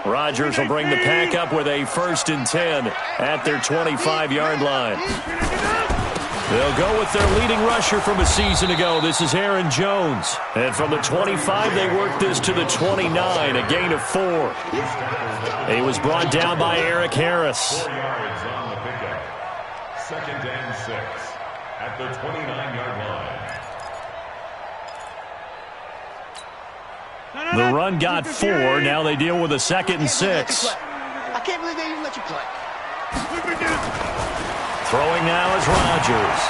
Rodgers will bring the pack up with a 1st and 10 at their 25-yard line. They'll go with their leading rusher from a season ago. This is Aaron Jones. And from the 25, they work this to the 29, a gain of 4. He was brought down by Eric Harris. 2nd and 6 at the 29-yard line. The run got 4. Now they deal with a 2nd and 6. I can't believe they even let you play. Throwing now is Rodgers.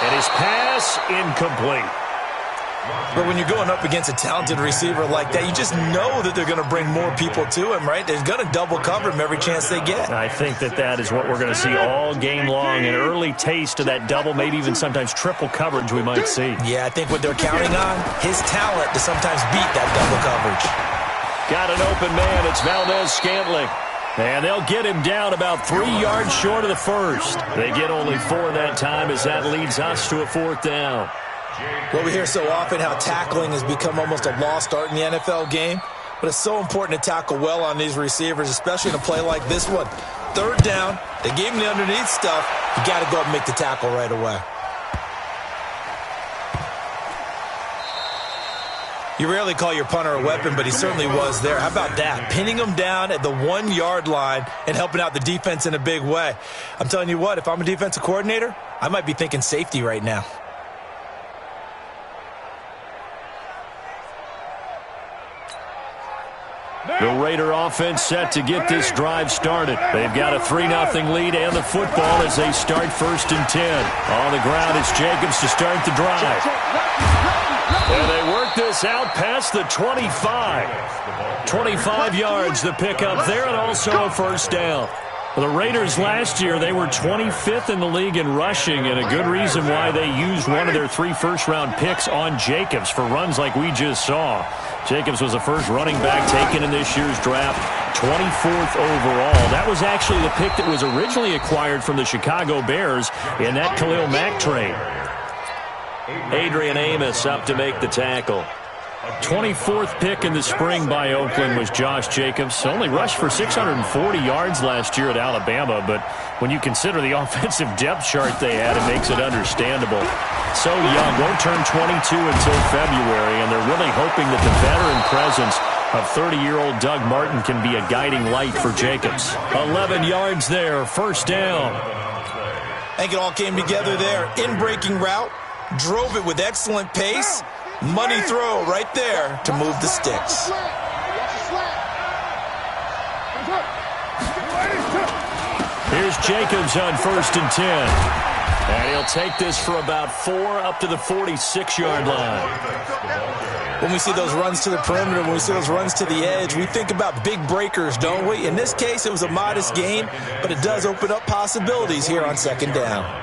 And his pass incomplete. But when you're going up against a talented receiver like that, you just know that they're going to bring more people to him, right? They're going to double cover him every chance they get. I think that is what we're going to see all game long. An early taste of that double, maybe even sometimes triple coverage we might see. Yeah, I think what they're counting on, his talent to sometimes beat that double coverage. Got an open man. It's Valdez-Scantling. And they'll get him down about 3 yards short of the 1st. They get only 4 that time as that leads us to a 4th down. Well, we hear so often how tackling has become almost a lost art in the NFL game. But it's so important to tackle well on these receivers, especially in a play like this one. 3rd down, they gave him the underneath stuff. You got to go up and make the tackle right away. You rarely call your punter a weapon, but he certainly was there. How about that? Pinning him down at the 1-yard line and helping out the defense in a big way. I'm telling you what, if I'm a defensive coordinator, I might be thinking safety right now. The Raider offense set to get this drive started. They've got a 3-0 lead and the football as they start 1st and 10. On the ground, it's Jacobs to start the drive. And they work this out past the 25. 25 yards, the pickup there, and also a 1st down. The Raiders last year, they were 25th in the league in rushing, and a good reason why they used one of their 3 first-round picks on Jacobs for runs like we just saw. Jacobs was the first running back taken in this year's draft, 24th overall. That was actually the pick that was originally acquired from the Chicago Bears in that Khalil Mack trade. Adrian Amos up to make the tackle. 24th pick in the spring by Oakland was Josh Jacobs. Only rushed for 640 yards last year at Alabama, but when you consider the offensive depth chart they had, it makes it understandable. So young, won't turn 22 until February, and they're really hoping that the veteran presence of 30-year-old Doug Martin can be a guiding light for Jacobs. 11 yards there, 1st down. I think it all came together there. In-breaking route, drove it with excellent pace. Money throw right there to move the sticks. Here's Jacobs on 1st and 10. And he'll take this for about 4 up to the 46-yard line. When we see those runs to the perimeter, when we see those runs to the edge, we think about big breakers, don't we? In this case, it was a modest gain, but it does open up possibilities here on 2nd down.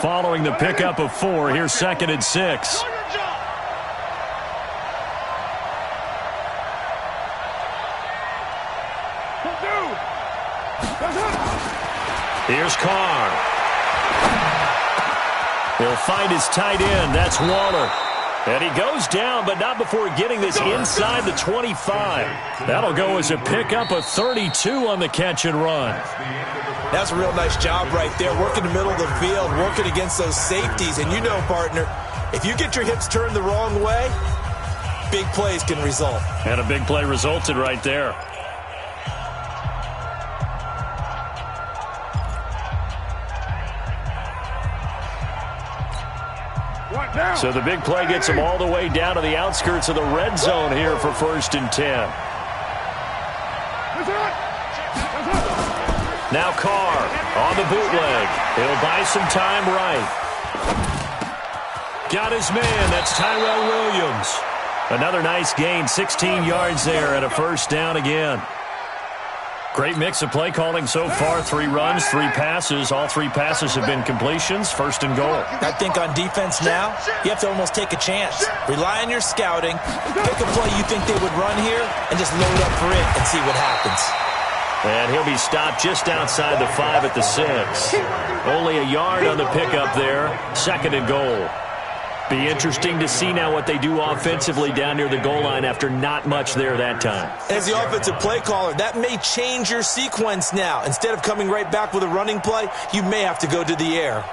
Following the pickup of 4, here's 2nd and 6. Here's Carr. He'll find his tight end. That's Waller. And he goes down, but not before getting this inside the 25. That'll go as a pickup of 32 on the catch and run. That's a real nice job right there, working the middle of the field, working against those safeties. And you know, partner, if you get your hips turned the wrong way, big plays can result. And a big play resulted right there. So the big play gets them all the way down to the outskirts of the red zone here for 1st and 10. Now Carr on the bootleg. He'll buy some time right. Got his man. That's Tyrell Williams. Another nice gain, 16 yards there at a 1st down again. Great mix of play calling so far. 3 runs, 3 passes. All 3 passes have been completions. 1st and goal. I think on defense now, you have to almost take a chance. Rely on your scouting. Pick a play you think they would run here and just load up for it and see what happens. And he'll be stopped just outside the 5 at the 6. Only a yard on the pickup there. 2nd and goal. Be interesting to see now what they do offensively down near the goal line after not much there that time. As the offensive play caller, that may change your sequence now. Instead of coming right back with a running play, you may have to go to the air.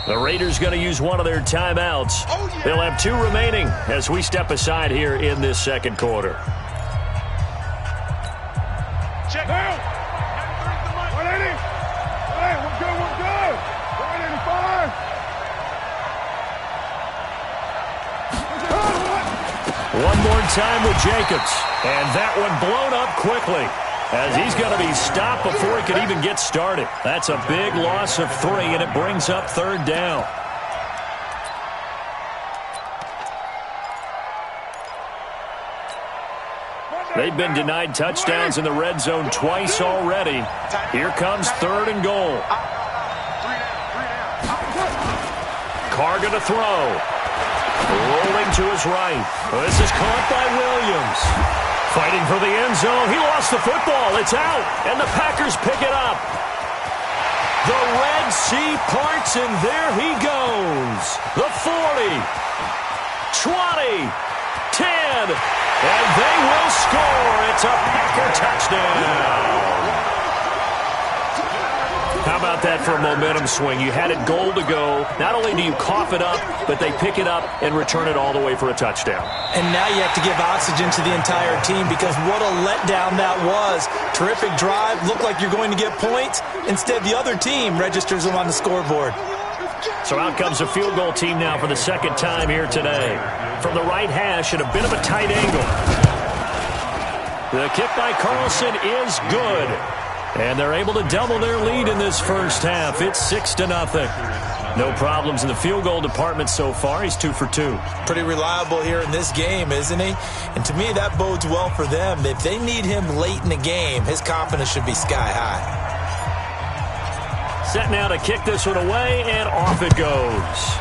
The Raiders going to use one of their timeouts. They'll have 2 remaining as we step aside here in this second quarter. Check out. 180. Hey, we're good. 185. One more time with Jacobs. And that one blown up quickly, as he's going to be stopped before he could even get started. That's a big loss of 3, and it brings up 3rd down. They've been denied touchdowns in the red zone twice already. Here comes 3rd and goal. Carr going to throw. Rolling to his right. This is caught by Williams. Fighting for the end zone. He lost the football. It's out. And the Packers pick it up. The Red Sea parts, and there he goes. The 40, 20, 10, and they will score. It's a Packer touchdown. How about that for a momentum swing? You had it goal to go. Not only do you cough it up, but they pick it up and return it all the way for a touchdown. And now you have to give oxygen to the entire team, because what a letdown that was. Terrific drive. Looked like you're going to get points. Instead, the other team registers them on the scoreboard. So out comes a field goal team now for the second time here today. From the right hash at a bit of a tight angle. The kick by Carlson is good. And they're able to double their lead in this first half. It's 6-0. No problems in the field goal department so far. He's 2 for 2. Pretty reliable here in this game, isn't he? And to me, that bodes well for them. If they need him late in the game, his confidence should be sky high. Set now to kick this one away, and off it goes.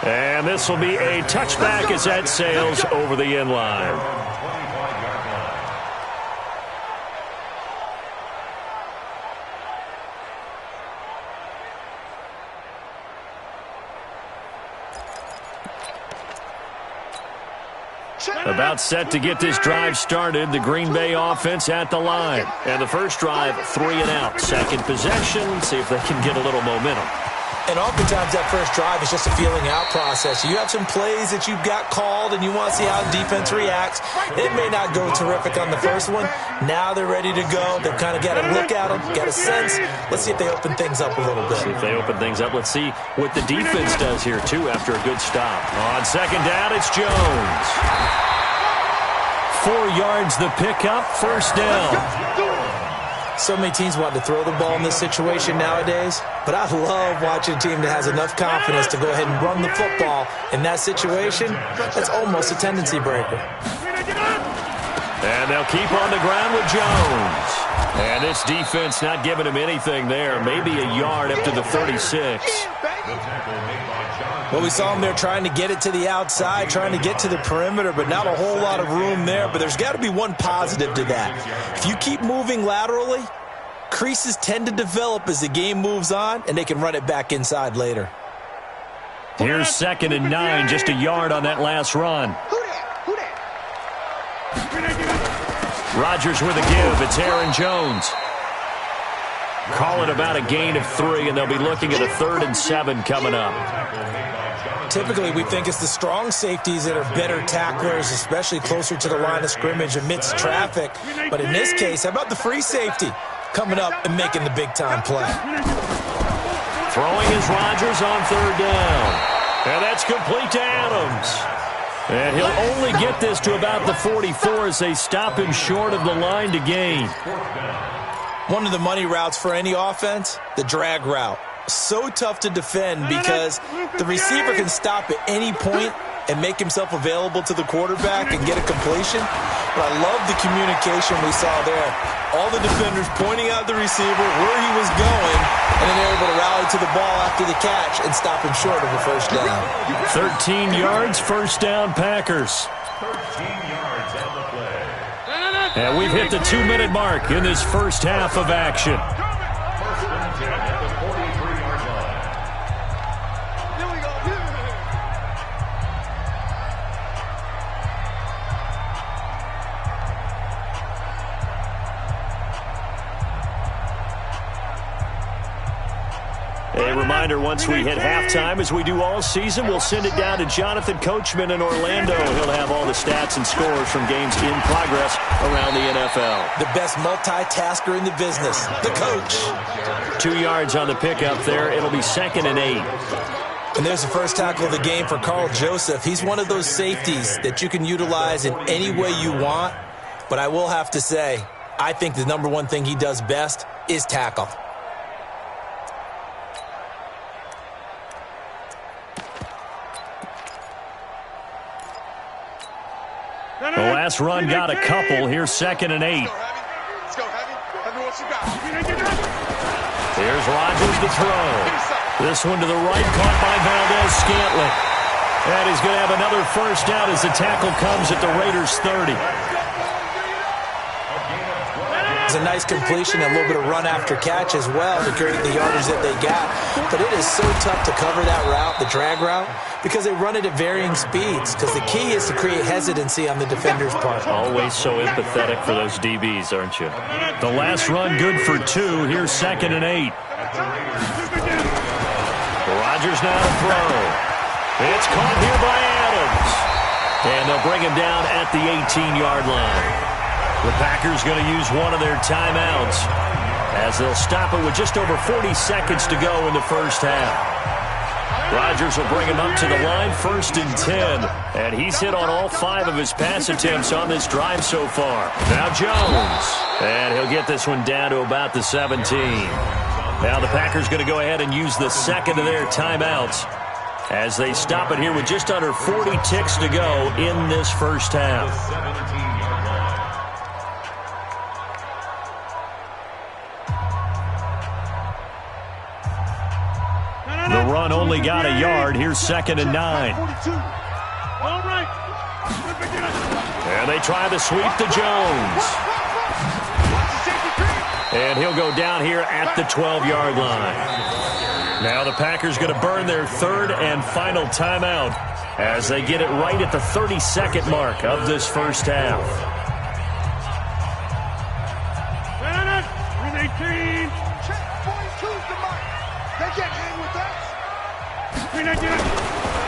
And this will be a touchback as that sails over the end line. About set to get this drive started. The Green Bay offense at the line. And the first drive, 3 and out. Second possession, see if they can get a little momentum. And oftentimes that first drive is just a feeling out process. You have some plays that you've got called and you want to see how the defense reacts. It may not go terrific on the first one. Now they're ready to go. They've kind of got a look at them, got a sense. Let's see if they open things up a little bit. See if they open things up. Let's see what the defense does here, too, after a good stop. On second down, it's Jones. 4 yards the pickup, first down. So many teams want to throw the ball in this situation nowadays, but I love watching a team that has enough confidence to go ahead and run the football. In that situation, that's almost a tendency breaker. And they'll keep on the ground with Jones. And this defense not giving him anything there. Maybe a yard up to the 36. Well, we saw him there trying to get it to the outside, trying to get to the perimeter, but not a whole lot of room there. But there's got to be one positive to that. If you keep moving laterally, creases tend to develop as the game moves on, and they can run it back inside later. Here's 2nd and 9, just a yard on that last run. Rodgers with a give. It's Aaron Jones. Call it about a gain of 3, and they'll be looking at a 3rd and 7 coming up. Typically, we think it's the strong safeties that are better tacklers, especially closer to the line of scrimmage amidst traffic. But in this case, how about the free safety coming up and making the big-time play? Throwing is Rodgers on 3rd down. And that's complete to Adams. And he'll only get this to about the 44 as they stop him short of the line to gain. One of the money routes for any offense, the drag route. So tough to defend because the receiver can stop at any point and make himself available to the quarterback and get a completion. But I love the communication we saw there. All the defenders pointing out the receiver where he was going, and then they're able to rally to the ball after the catch and stop him short of a first down. 13 yards, first down, Packers. 13 yards on the play. And we've hit the 2-minute mark in this first half of action. First and 10 at the 43-yard line. Here we go. A reminder, once we hit halftime, as we do all season, we'll send it down to Jonathan Coachman in Orlando. He'll have all the stats and scores from games in progress around the NFL. The best multitasker in the business, the coach. 2 yards on the pickup there. It'll be 2nd and 8. And there's the first tackle of the game for Carl Joseph. He's one of those safeties that you can utilize in any way you want. But I will have to say, I think the number one thing he does best is tackle. The last run got a couple. Here's 2nd and 8. Let's go, Heavy. Heavy, what you got? Here's Rodgers to throw. This one to the right, caught by Valdez-Scantling. And he's going to have another first down as the tackle comes at the Raiders' 30. It's a nice completion, a little bit of run after catch as well to create the yardage that they got. But it is so tough to cover that route, the drag route, because they run it at varying speeds. Because the key is to create hesitancy on the defender's part. Always so empathetic for those DBs, aren't you? The last run good for 2. Here's 2nd and 8. Rodgers now to throw. It's caught here by Adams. And they'll bring him down at the 18-yard line. The Packers going to use one of their timeouts as they'll stop it with just over 40 seconds to go in the first half. Rodgers will bring him up to the line, 1st and 10. And he's hit on all 5 of his pass attempts on this drive so far. Now Jones. And he'll get this one down to about the 17. Now the Packers going to go ahead and use the second of their timeouts as they stop it here with just under 40 ticks to go in this first half. The run only got a yard. Here's 2nd and 9. And they try the sweep to Jones. And he'll go down here at the 12-yard line. Now the Packers going to burn their 3rd and final timeout as they get it right at the 32nd mark of this first half. 18. Check 42's the mark. They can't hang with that.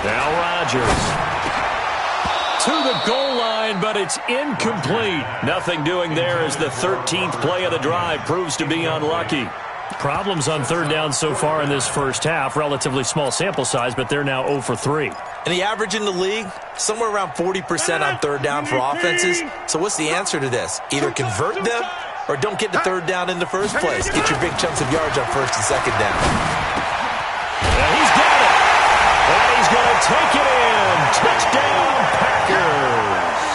Now Rodgers to the goal line, but it's incomplete. Nothing doing there as the 13th play of the drive proves to be unlucky. Problems on 3rd down so far in this first half. Relatively small sample size, but they're now 0 for 3. And the average in the league, somewhere around 40% on 3rd down for offenses. So what's the answer to this? Either convert them or don't get the 3rd down in the first place. Get your big chunks of yards on 1st and 2nd down. And he's got it. And he's going to take it in. Touchdown, Packers.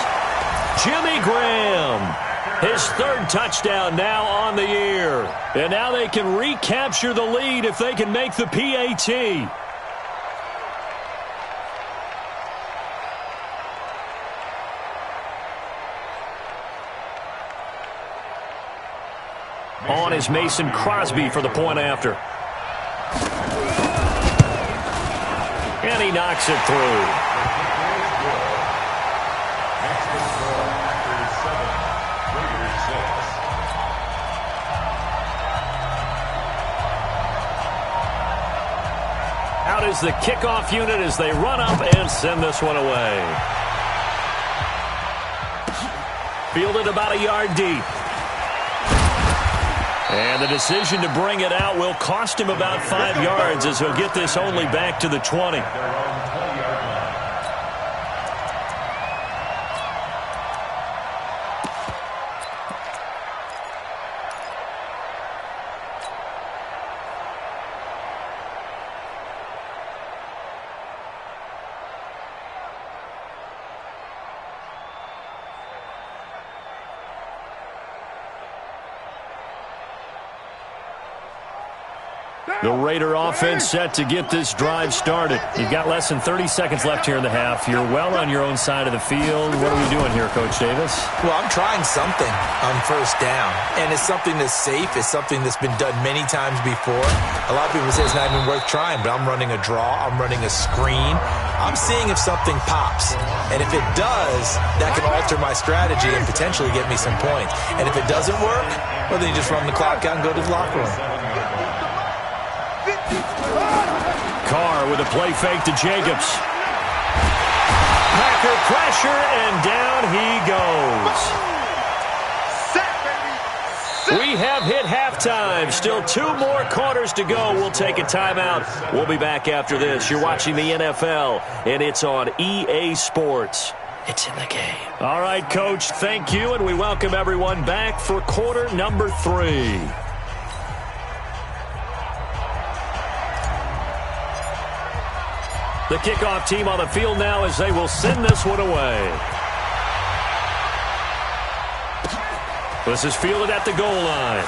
Jimmy Graham. His 3rd touchdown now on the year. And now they can recapture the lead if they can make the PAT. On is Mason Crosby for the point after. And he knocks it through. Out is the kickoff unit as they run up and send this one away. Fielded about a yard deep. And the decision to bring it out will cost him about 5 yards as he'll get this only back to the 20. The Raider offense set to get this drive started. You've got less than 30 seconds left here in the half. You're well on your own side of the field. What are we doing here, Coach Davis? Well, I'm trying something on first down, and it's something that's safe. It's something that's been done many times before. A lot of people say it's not even worth trying, but I'm running a draw. I'm running a screen. I'm seeing if something pops, and if it does, that can alter my strategy and potentially get me some points. And if it doesn't work, well, then you just run the clock out and go to the locker room. Carr with a play fake to Jacobs. Packer pressure, and down he goes. We have hit halftime. Still 2 more quarters to go. We'll take a timeout. We'll be back after this. You're watching the NFL, and it's on EA Sports. It's in the game. All right, Coach, thank you, and we welcome everyone back for quarter number 3. The kickoff team on the field now as they will send this one away. This is fielded at the goal line.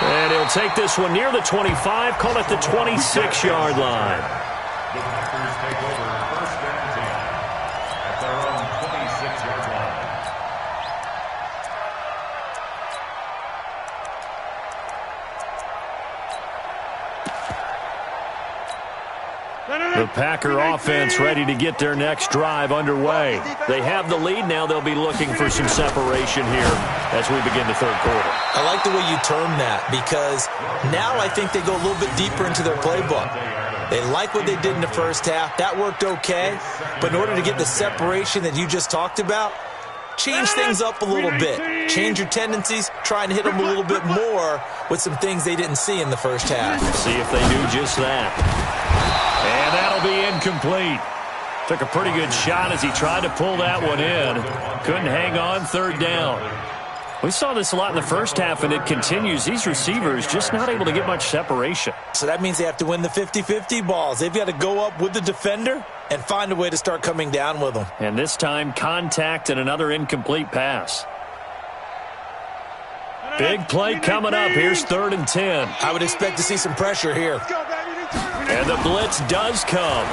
And he'll take this one near the 25, call it the 26-yard line. The Packers take over first and 10 at their own 26-yard line. The Packer offense ready to get their next drive underway. They have the lead now. They'll be looking for some separation here as we begin the third quarter. I like the way you term that because now I think they go a little bit deeper into their playbook. They like what they did in the first half. That worked okay. But in order to get the separation that you just talked about, change things up a little bit. Change your tendencies. Try and hit them a little bit more with some things they didn't see in the first half. See if they do just that. And that'll be incomplete. Took a pretty good shot as he tried to pull that one in. Couldn't hang on, third down. We saw this a lot in the first half, and it continues. These receivers just not able to get much separation. So that means they have to win the 50-50 balls. They've got to go up with the defender and find a way to start coming down with them. And this time, contact and another incomplete pass. Big play coming up. Here's 3rd and 10. I would expect to see some pressure here. And the blitz does come.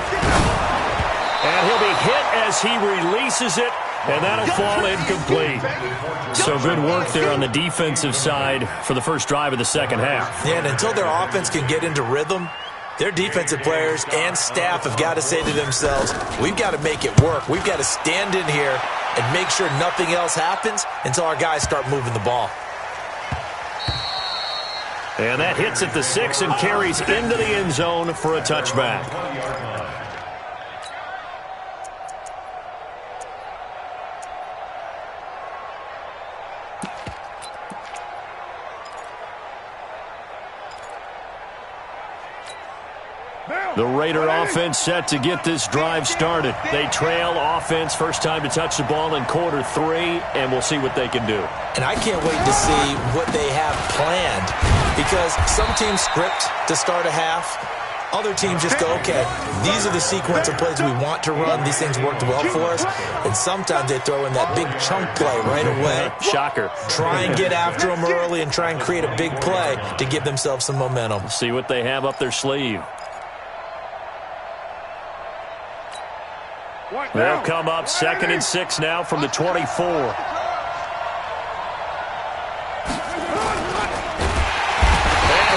And he'll be hit as he releases it, and that'll fall incomplete. So good work there on the defensive side for the first drive of the second half. Yeah, and until their offense can get into rhythm, their defensive players and staff have got to say to themselves, we've got to make it work. We've got to stand in here and make sure nothing else happens until our guys start moving the ball. And that hits at the 6 and carries into the end zone for a touchback. The Raider offense set to get this drive started. They trail offense, first time to touch the ball in quarter 3, and we'll see what they can do. And I can't wait to see what they have planned because some teams script to start a half. Other teams just go, okay, these are the sequence of plays we want to run. These things worked well for us. And sometimes they throw in that big chunk play right away. Shocker. Try and get after them early and try and create a big play to give themselves some momentum. See what they have up their sleeve. They'll come up 2nd and 6 now from the 24. And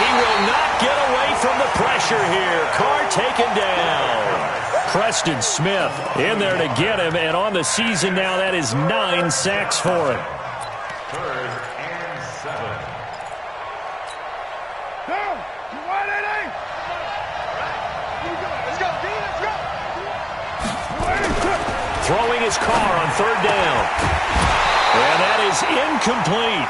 he will not get away from the pressure here. Carr taken down. Preston Smith in there to get him, and on the season now, that is 9 sacks for him. 3rd and 7. Throwing his Carr on 3rd down. And that is incomplete.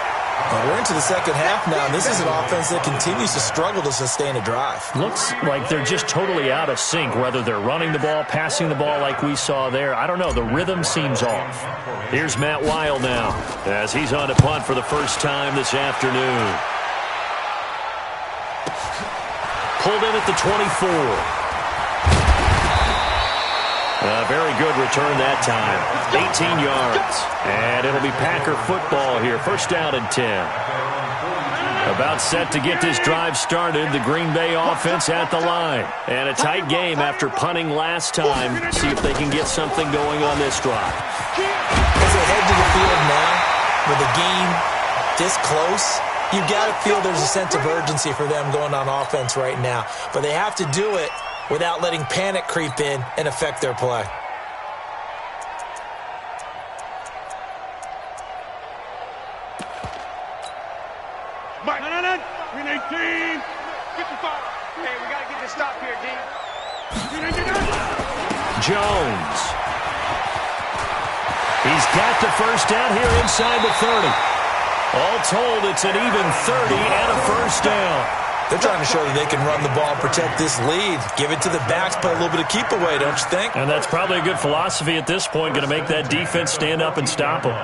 Well, we're into the second half now, and this is an offense that continues to struggle to sustain a drive. Looks like they're just totally out of sync, whether they're running the ball, passing the ball like we saw there. I don't know. The rhythm seems off. Here's Matt Weil now as he's on to punt for the first time this afternoon. Pulled in at the 24. A very good return that time. 18 yards. And it'll be Packer football here. First down and 10. About set to get this drive started. The Green Bay offense at the line. And a tight game after punting last time. See if they can get something going on this drive. As they head to the field now, with the game this close, you've got to feel there's a sense of urgency for them going on offense right now. But they have to do it without letting panic creep in and affect their play. Green 18. 55. Hey, we got to get this stop here, D. Jones. He's got the first down here inside the 30. All told, it's an even 30 and a first down. They're trying to show that they can run the ball, protect this lead, give it to the backs, play a little bit of keep away, don't you think? And that's probably a good philosophy at this point, going to make that defense stand up and stop them.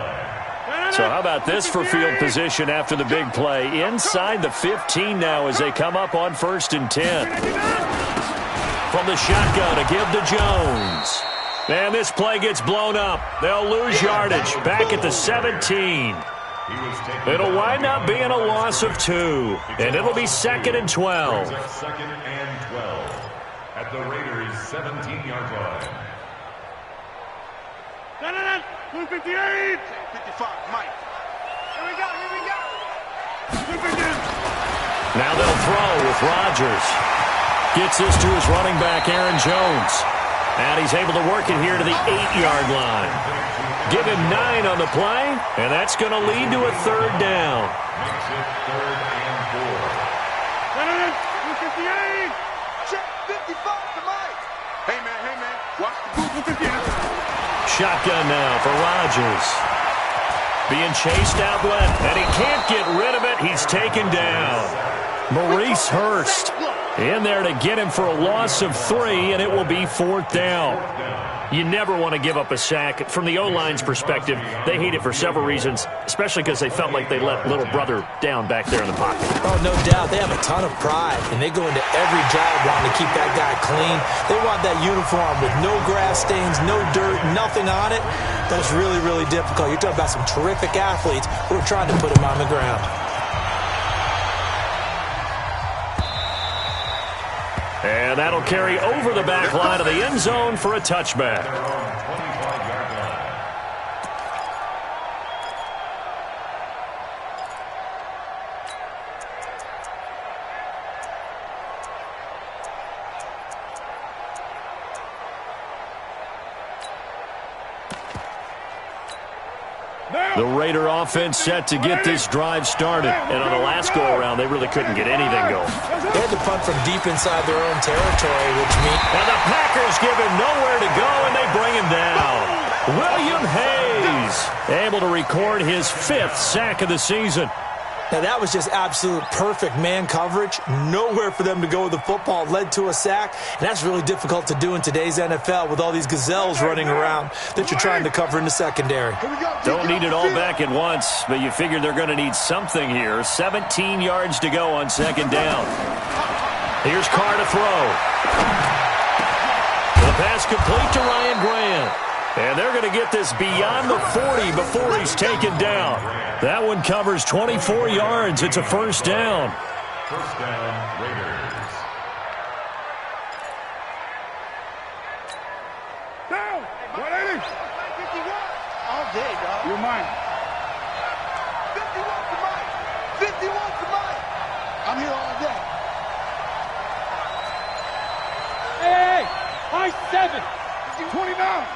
So how about this for field position after the big play? Inside the 15 now as they come up on 1st and 10. From the shotgun to give to Jones. And this play gets blown up. They'll lose yardage back at the 17. It'll wind up being a loss of 2. And it'll be 2nd and 12. 2nd and 12 at the Raiders' 17-yard line. 258. 55, Mike. Here we go. Now they'll throw with Rodgers. Gets this to his running back, Aaron Jones. And he's able to work it here to the 8-yard line. Give him 9 on the play, and that's going to lead to a 3rd down. Makes it 3rd and 4. 258. Check 55 to Mike. Hey, man. Watch the 258. Shotgun now for Rodgers. Being chased out left, and he can't get rid of it. He's taken down. Maurice Hurst in there to get him for a loss of 3, and it will be 4th down. You never want to give up a sack. From the O-line's perspective, they hate it for several reasons, especially because they felt like they let little brother down back there in the pocket. Oh, no doubt. They have a ton of pride, and they go into every drive wanting to keep that guy clean. They want that uniform with no grass stains, no dirt, nothing on it. That's really, really difficult. You're talking about some terrific athletes who are trying to put him on the ground. And that'll carry over the back line of the end zone for a touchback. The Raider offense set to get this drive started. And on the last go-around, they really couldn't get anything going. They had to punt from deep inside their own territory, which means... And the Packers give him nowhere to go, and they bring him down. William Hayes able to record his 5th sack of the season. Now, that was just absolute perfect man coverage. Nowhere for them to go with the football. Led to a sack. And that's really difficult to do in today's NFL with all these gazelles running around that you're trying to cover in the secondary. Don't need it all back at once, but you figure they're going to need something here. 17 yards to go on 2nd down. Here's Carr to throw. The pass complete to Ryan Grant. And they're going to get this beyond the 40 before he's taken down. That one covers 24 yards. It's a 1st down. 1st down, Raiders. Down. 180. 51. All day, dog. You're mine. 51 to Mike. 51 to Mike. I'm here all day. Hey. High 7. 29.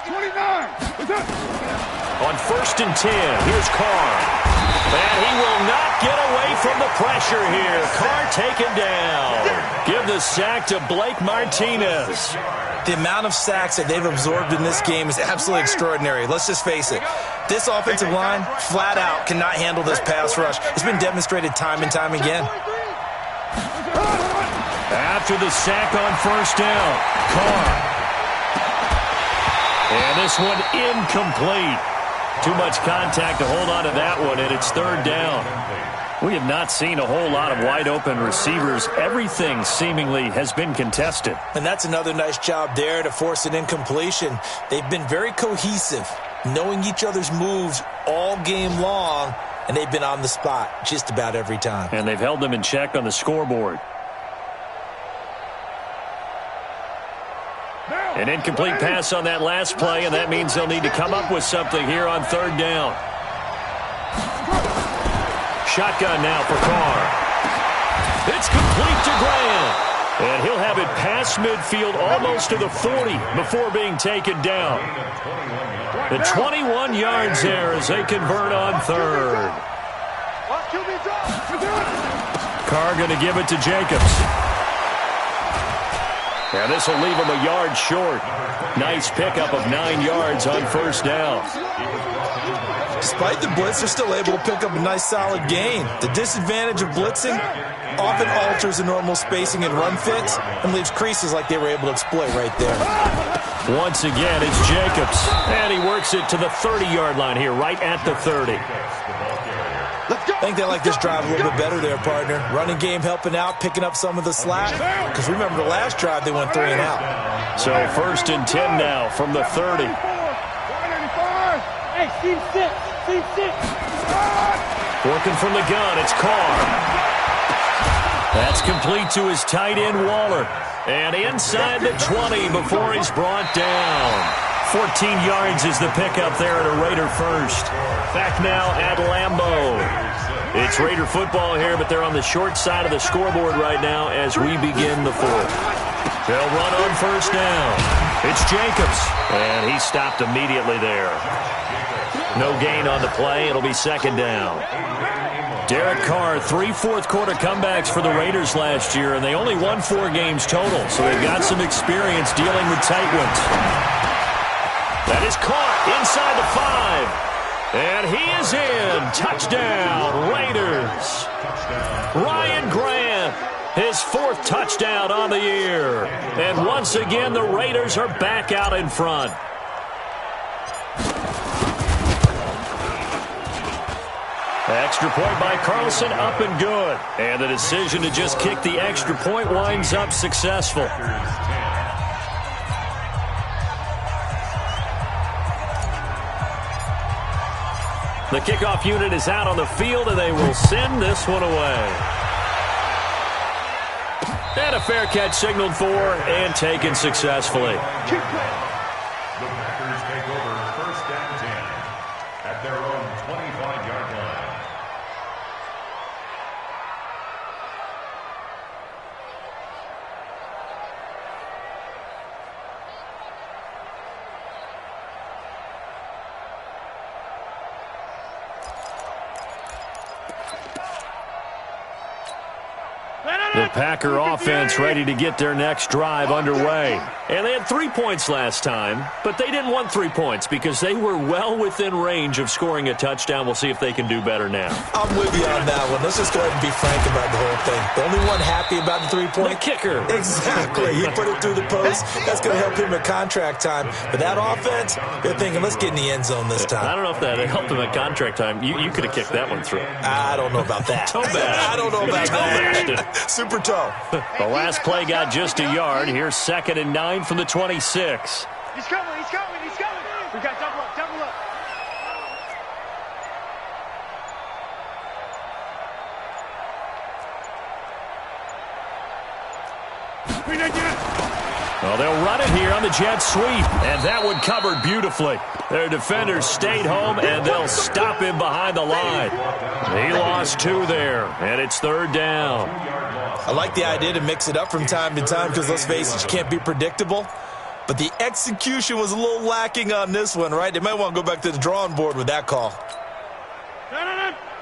29. What's up? On 1st and 10, here's Carr. And he will not get away from the pressure here. Carr taken down. Give the sack to Blake Martinez. The amount of sacks that they've absorbed in this game is absolutely extraordinary. Let's just face it. This offensive line, flat out, cannot handle this pass rush. It's been demonstrated time and time again. After the sack on 1st down, Carr. And this one incomplete. Too much contact to hold on to that one, and it's 3rd down. We have not seen a whole lot of wide-open receivers. Everything seemingly has been contested. And that's another nice job there to force an incompletion. They've been very cohesive, knowing each other's moves all game long, and they've been on the spot just about every time. And they've held them in check on the scoreboard. An incomplete pass on that last play, and that means they'll need to come up with something here on third down. Shotgun now for Carr. It's complete to Graham. And he'll have it past midfield almost to the 40 before being taken down. The 21 yards there as they convert on third. Carr going to give it to Jacobs. And this will leave him a yard short. Nice pickup of 9 yards on first down. Despite the blitz, they're still able to pick up a nice solid gain. The disadvantage of blitzing often alters the normal spacing and run fits and leaves creases like they were able to exploit right there. Once again, it's Jacobs. And he works it to the 30-yard line here, right at the 30. I think they like this drive a little bit better there, partner. Running game helping out, picking up some of the slack. Because remember, the last drive, they went 3 and out. So 1st and 10 now from the 30. Hey, team 6. Team 6. Working from the gun, it's Carr. That's complete to his tight end, Waller. And inside the 20 before he's brought down. 14 yards is the pickup there at a Raider first. Back now at Lambeau. It's Raider football here, but they're on the short side of the scoreboard right now as we begin the 4th. They'll run on first down. It's Jacobs, and he stopped immediately there. No gain on the play. It'll be 2nd down. Derek Carr, 3 fourth-quarter comebacks for the Raiders last year, and they only won 4 games total, so they've got some experience dealing with tight ones. That is caught inside the 5. And he is in. Touchdown, Raiders. Ryan Grant, his 4th touchdown on the year. And once again, the Raiders are back out in front. Extra point by Carlson, up and good. And the decision to just kick the extra point winds up successful. The kickoff unit is out on the field, and they will send this one away. And a fair catch signaled for and taken successfully. The Packers take over 1st and 10 at their own 25-yard line. The Packer offense ready to get their next drive underway. And they had 3 points last time, but they didn't want 3 points because they were well within range of scoring a touchdown. We'll see if they can do better now. I'm with you on that one. Let's just go ahead and be frank about the whole thing. The only one happy about the 3-point? The kicker. Exactly. He put it through the post. That's going to help him at contract time. But that offense, they're thinking, let's get in the end zone this time. I don't know if that helped him at contract time. You could have kicked that one through. I don't know about that. Toe bash. I don't know about that. Super toe. The last play got just a yard. Here's 2nd and 9 from the 26. He's coming, he's coming, he's coming. We got double up, double up. Well, they'll run it here on the jet sweep, and that one covered beautifully. Their defenders stayed home, and they'll stop him behind the line. He lost 2 there, and it's 3rd down. I like the idea to mix it up from time to time because, let's face it, you can't be predictable. But the execution was a little lacking on this one, right? They might want to go back to the drawing board with that call.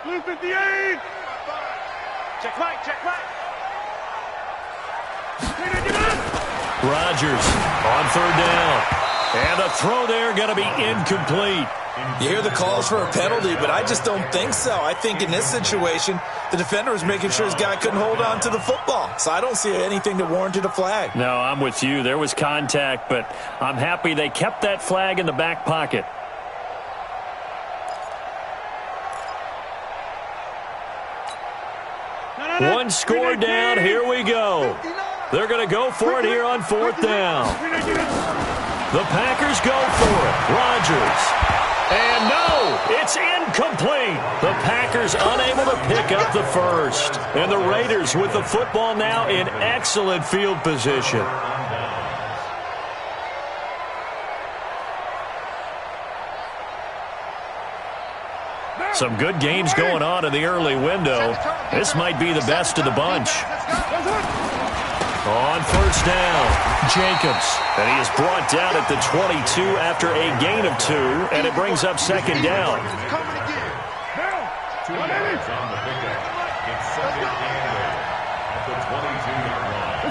Blue 58. Check right, check right. Rodgers on 3rd down. And the throw there going to be incomplete. You hear the calls for a penalty, but I just don't think so. I think in this situation, the defender was making sure his guy couldn't hold on to the football. So I don't see anything that warranted a flag. No, I'm with you. There was contact, but I'm happy they kept that flag in the back pocket. One score down. Here we go. They're going to go for it here on 4th down. The Packers go for it. Rodgers. And no, it's incomplete. The Packers unable to pick up the first. And the Raiders with the football now in excellent field position. Some good games going on in the early window. This might be the best of the bunch. On first down, Jacobs. And he is brought down at the 22 after a gain of 2, and it brings up second down. 2 yards on the pickup. It's second and 8 at the 22-yard line.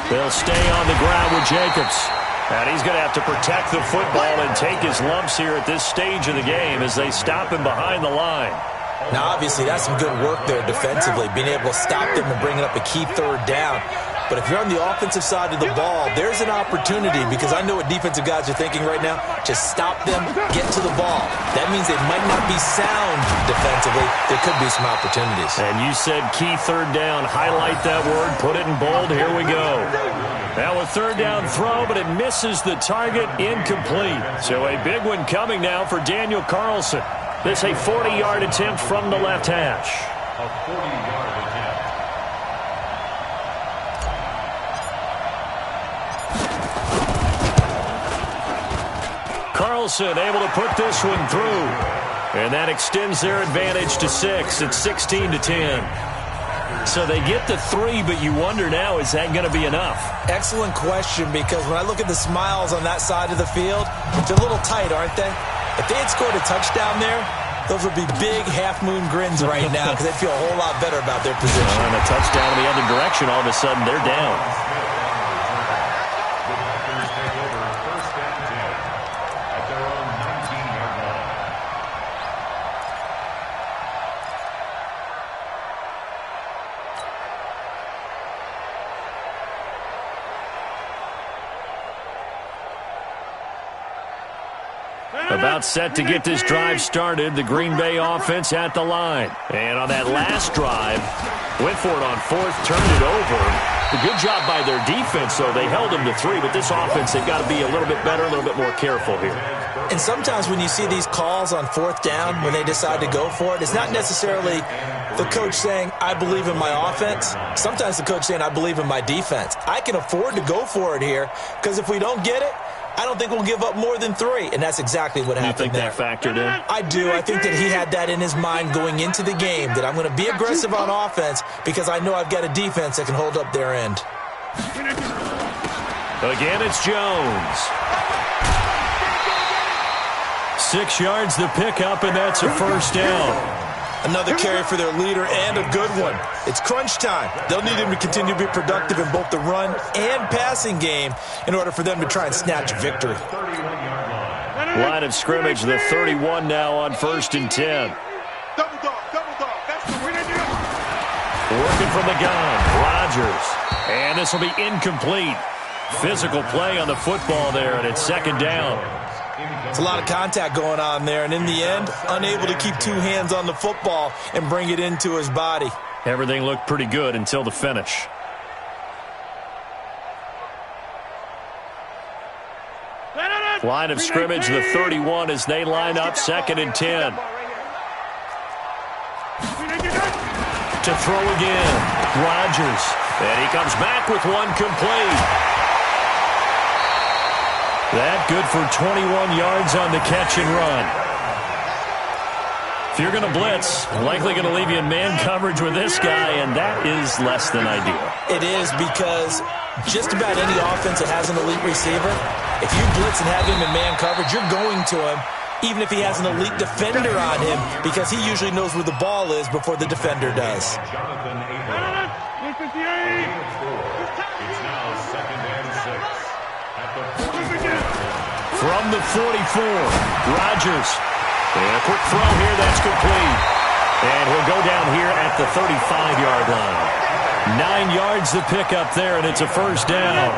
They'll stay on the ground with Jacobs. And he's going to have to protect the football and take his lumps here at this stage of the game as they stop him behind the line. Now, obviously, that's some good work there defensively, being able to stop them and bringing up a key third down. But if you're on the offensive side of the ball, there's an opportunity, because I know what defensive guys are thinking right now. Just stop them, get to the ball. That means they might not be sound defensively. There could be some opportunities. And you said key third down. Highlight that word. Put it in bold. Here we go. Now a third down throw, but it misses the target. Incomplete. So a big one coming now for Daniel Carlson. This a 40-yard attempt from the left hash. A 40-yard attempt. Carlson able to put this one through. And that extends their advantage to 6. It's 16-10. So they get the 3, but you wonder now, is that going to be enough? Excellent question, because when I look at the smiles on that side of the field, they're a little tight, aren't they? If they had scored a touchdown there, those would be big half-moon grins right now, because they'd feel a whole lot better about their position. And a touchdown in the other direction, all of a sudden they're down. The Packers take over first and 10 at their own 19-yard line. About set to get this drive started, the Green Bay offense at the line. And on that last drive, went for it on 4th, turned it over. A good job by their defense, though. They held them to 3, but this offense, they've got to be a little bit better, a little bit more careful here. And sometimes when you see these calls on 4th down, when they decide to go for it, it's not necessarily the coach saying, I believe in my offense. Sometimes the coach saying, I believe in my defense. I can afford to go for it here, because if we don't get it, I don't think we'll give up more than 3, and that's exactly what happened there. You think that factored in? I do. I think that he had that in his mind going into the game, that I'm going to be aggressive on offense because I know I've got a defense that can hold up their end. Again, it's Jones. 6 yards the pickup, and that's a first down. Another carry for their leader, and a good one. It's crunch time. They'll need him to continue to be productive in both the run and passing game in order for them to try and snatch victory. Line of scrimmage, the 31 now on first and 10. Double dog. That's the winner. Working from the gun, Rodgers. And this will be incomplete. Physical play on the football there, and it's second down. It's a lot of contact going on there, and in the end, unable to keep 2 hands on the football and bring it into his body. Everything looked pretty good until the finish. Line of scrimmage, the 31 as they line up, second and 10. To throw again, Rodgers. And he comes back with one complete. That good for 21 yards on the catch and run. If you're going to blitz, likely going to leave you in man coverage with this guy, and that is less than ideal. It is, because just about any offense that has an elite receiver, if you blitz and have him in man coverage, you're going to him, even if he has an elite defender on him, because he usually knows where the ball is before the defender does. Jonathan Abram. It's now second and 6 at the 44. From the 44, Rodgers. And a quick throw here, that's complete. And he'll go down here at the 35-yard line. 9 yards to pick up there, and it's a first down.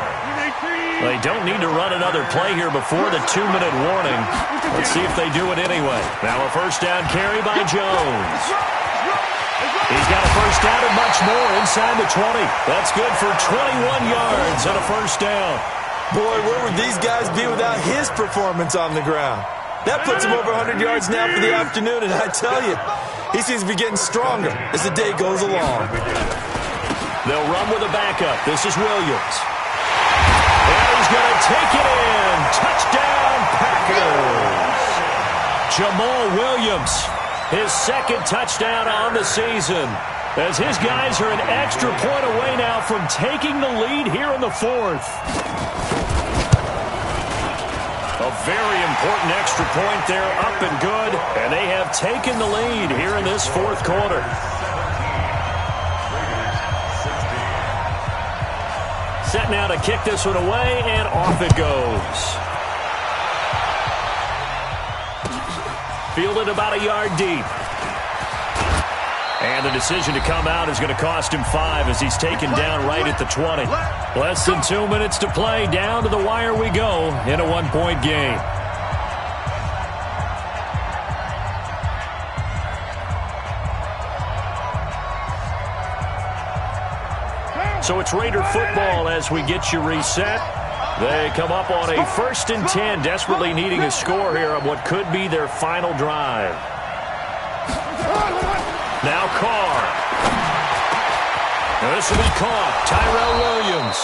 They don't need to run another play here before the 2-minute warning. Let's see if they do it anyway. Now a first down carry by Jones. He's got a first down and much more inside the 20. That's good for 21 yards and a first down. Boy, where would these guys be without his performance on the ground? That puts him over 100 yards now for the afternoon, and I tell you, he seems to be getting stronger as the day goes along. They'll run with a backup. This is Williams. And he's going to take it in. Touchdown, Packers. Jamal Williams, his second touchdown on the season, as his guys are an extra point away now from taking the lead here in the fourth. A very important extra point there, up and good, and they have taken the lead here in this fourth quarter. Set now to kick this one away, and off it goes. Fielded about a yard deep. And the decision to come out is going to cost him 5 as he's taken down right at the 20. Less than 2 minutes to play. Down to the wire we go in a one-point game. So it's Raider football as we get you reset. They come up on a 1st and 10, desperately needing a score here on what could be their final drive. Now Carr. This will be caught. Tyrell Williams.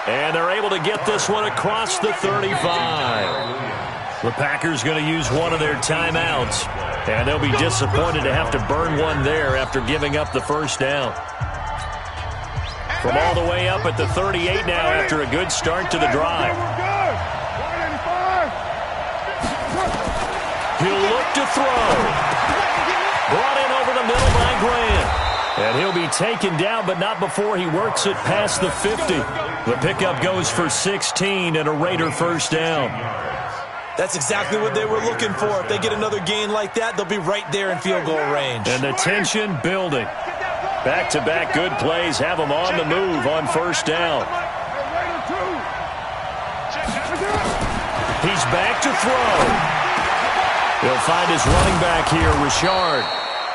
And they're able to get this one across the 35. The Packers going to use one of their timeouts. And they'll be disappointed to have to burn one there after giving up the first down. From all the way up at the 38 now after a good start to the drive. He'll look to throw. Brought in over the middle by Grant. And he'll be taken down, but not before he works it past the 50. The pickup goes for 16 and a Raider first down. That's exactly what they were looking for. If they get another gain like that, they'll be right there in field goal range. And the tension building. Back-to-back good plays have them on the move on first down. He's back to throw. He'll find his running back here, Richard.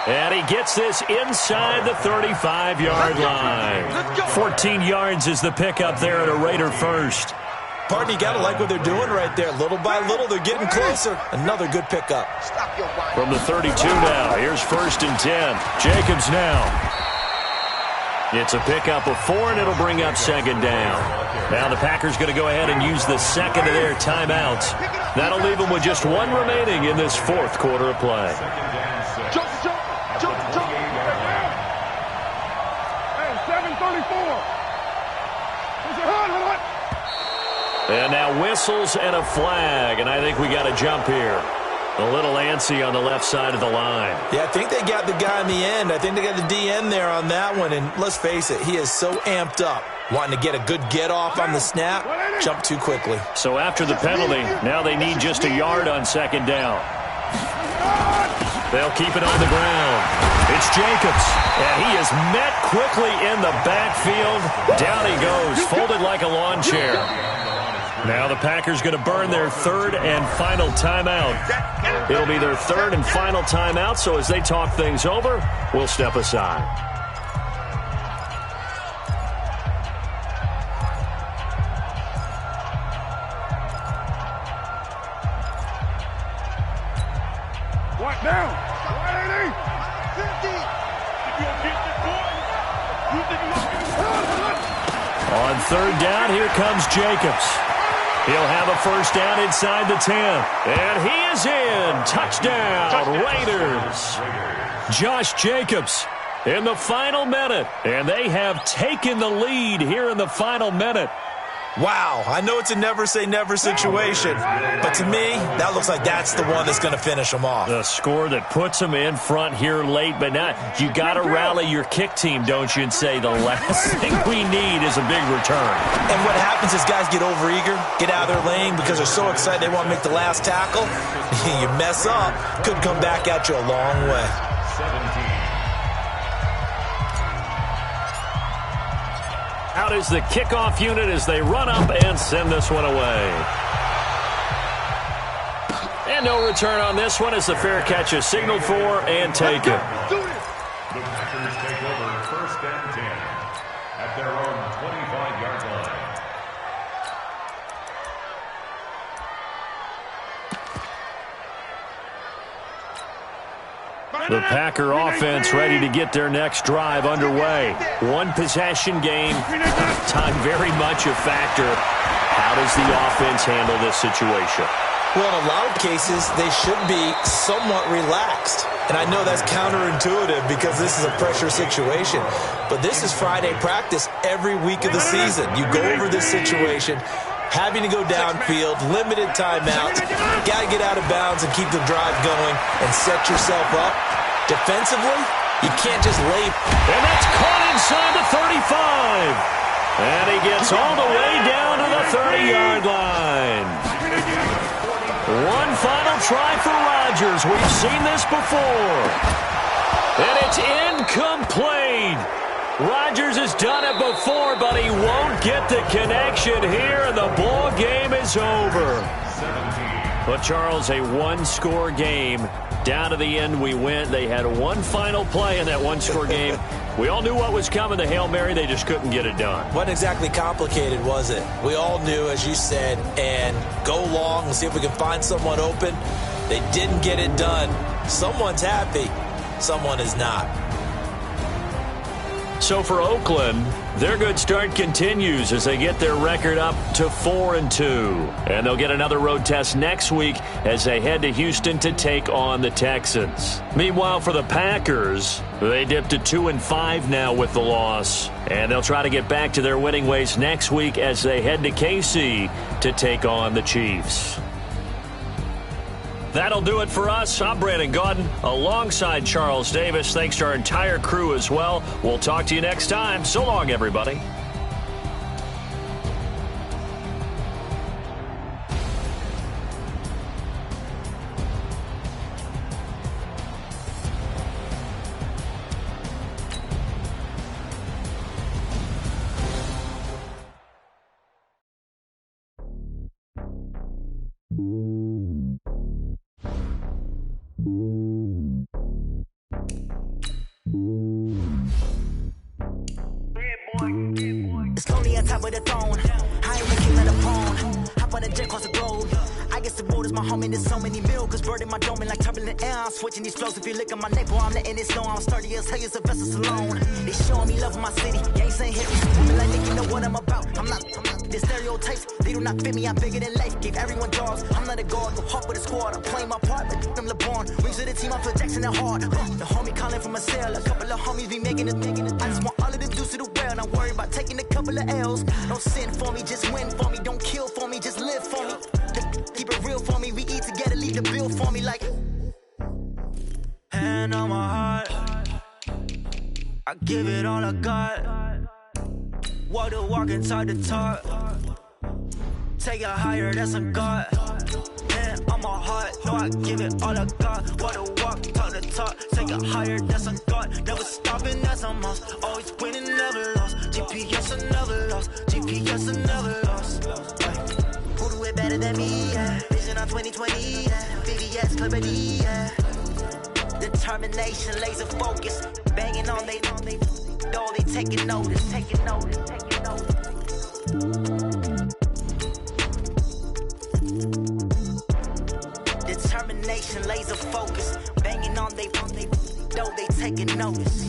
And he gets this inside the 35-yard line. 14 yards is the pickup there at a Raider first. Pardon, you got to like what they're doing right there. Little by little, they're getting closer. Another good pickup. From the 32 now, here's 1st and 10. Jacobs now. It's a pickup of 4, and it'll bring up 2nd down. Now the Packers going to go ahead and use the second of their timeouts. That'll leave them with just 1 remaining in this fourth quarter of play. Jump. Hey, 7:34. And now whistles and a flag, and I think we got a jump here. A little antsy on the left side of the line. Yeah, I think they got the guy in the end. I think they got the DN there on that one, and let's face it, he is so amped up. Wanting to get a good get-off on the snap, jump too quickly. So after the penalty, now they need just a yard on 2nd down. They'll keep it on the ground. It's Jacobs, and he is met quickly in the backfield. Down he goes, folded like a lawn chair. Now the Packers going to burn their 3rd and final timeout. It'll be their 3rd and final timeout, so as they talk things over, we'll step aside. What down? 180. 50. On 3rd down, here comes Jacobs. He'll have a first down inside the 10. And he is in. Touchdown, Raiders. Josh Jacobs in the final minute. And they have taken the lead here in the final minute. Wow, I know it's a never-say-never situation, but to me, that looks like that's the one that's going to finish them off. The score that puts them in front here late, but now you got to rally your kick team, don't you, and say the last thing we need is a big return. And what happens is guys get overeager, get out of their lane because they're so excited they want to make the last tackle. You mess up, could come back at you a long way. 17. Out is the kickoff unit as they run up and send this one away. And no return on this one as the fair catch is signaled for and taken. The Packers take over 1st and 10 at their own 25-yard line. The Packer offense ready to get their next drive underway. One possession game, time very much a factor. How does the offense handle this situation? Well, in a lot of cases, they should be somewhat relaxed. And I know that's counterintuitive because this is a pressure situation. But this is Friday practice every week of the season. You go over this situation, having to go downfield, limited timeouts, got to get out of bounds and keep the drive going and set yourself up. Defensively, you can't just lay. And that's caught inside the 35. And he gets all the way down to the 30-yard line. One final try for Rodgers. We've seen this before. And it's incomplete. Rodgers has done it before, but he won't get the connection here, and the ball game is over. But, Charles, a one-score game. Down to the end we went. They had one final play in that one-score game. We all knew what was coming, the Hail Mary. They just couldn't get it done. Wasn't exactly complicated, was it? We all knew, as you said, and go long and see if we can find someone open. They didn't get it done. Someone's happy. Someone is not. So for Oakland, their good start continues as they get their record up to 4-2. And they'll get another road test next week as they head to Houston to take on the Texans. Meanwhile, for the Packers, they dipped to 2-5 now with the loss. And they'll try to get back to their winning ways next week as they head to KC to take on the Chiefs. That'll do it for us. I'm Brandon Gaudin alongside Charles Davis. Thanks to our entire crew as well. We'll talk to you next time. So long, everybody. It's lonely on top of the throne. I ain't the king of the pawn. Hop on a jet across the globe. I guess the road is my home and there's so many milk. Bird in my dome and like turbulent air. I'm switching these flows. If you look at my neck, boy, I'm letting it slow. I'm sturdy as hell as a vessel alone. They showing me love in my city. Gang saying hit me. Women like they know what I'm about. I'm not the stereotypes. They do not fit me. I'm bigger than life. Gave everyone jobs. I'm not a guard. Go hard with a squad. I'm playing my part, but I'm LeBron. Wings of the team. I'm Phil Jackson and hard. The homie calling from a cell. A couple of homies be making it. I just want all of them dudes to the well. Not worry about taking a couple of L's. Don't sin for me, just win for me. Don't kill for me, just live for me. Keep it real for me. We eat together, leave the bill for me like. Hand on my heart, I give it all I got. Walk the walk and talk the talk. Take it higher, that's a God. Hand on my heart, no, I give it all I got. Walk the walk, talk the talk. Take it higher, that's a God. Never stopping, that's a must. Always winning, never lost. GPS, I never lost. GPS, I never lost. Who do it better than me? Yeah. Vision on 2020. Yeah. VVS, clarity. Yeah. Determination, laser focus. Banging on they door, they taking notice. Taking notice. Taking notice. Determination, laser focus. Banging on they door, they taking notice.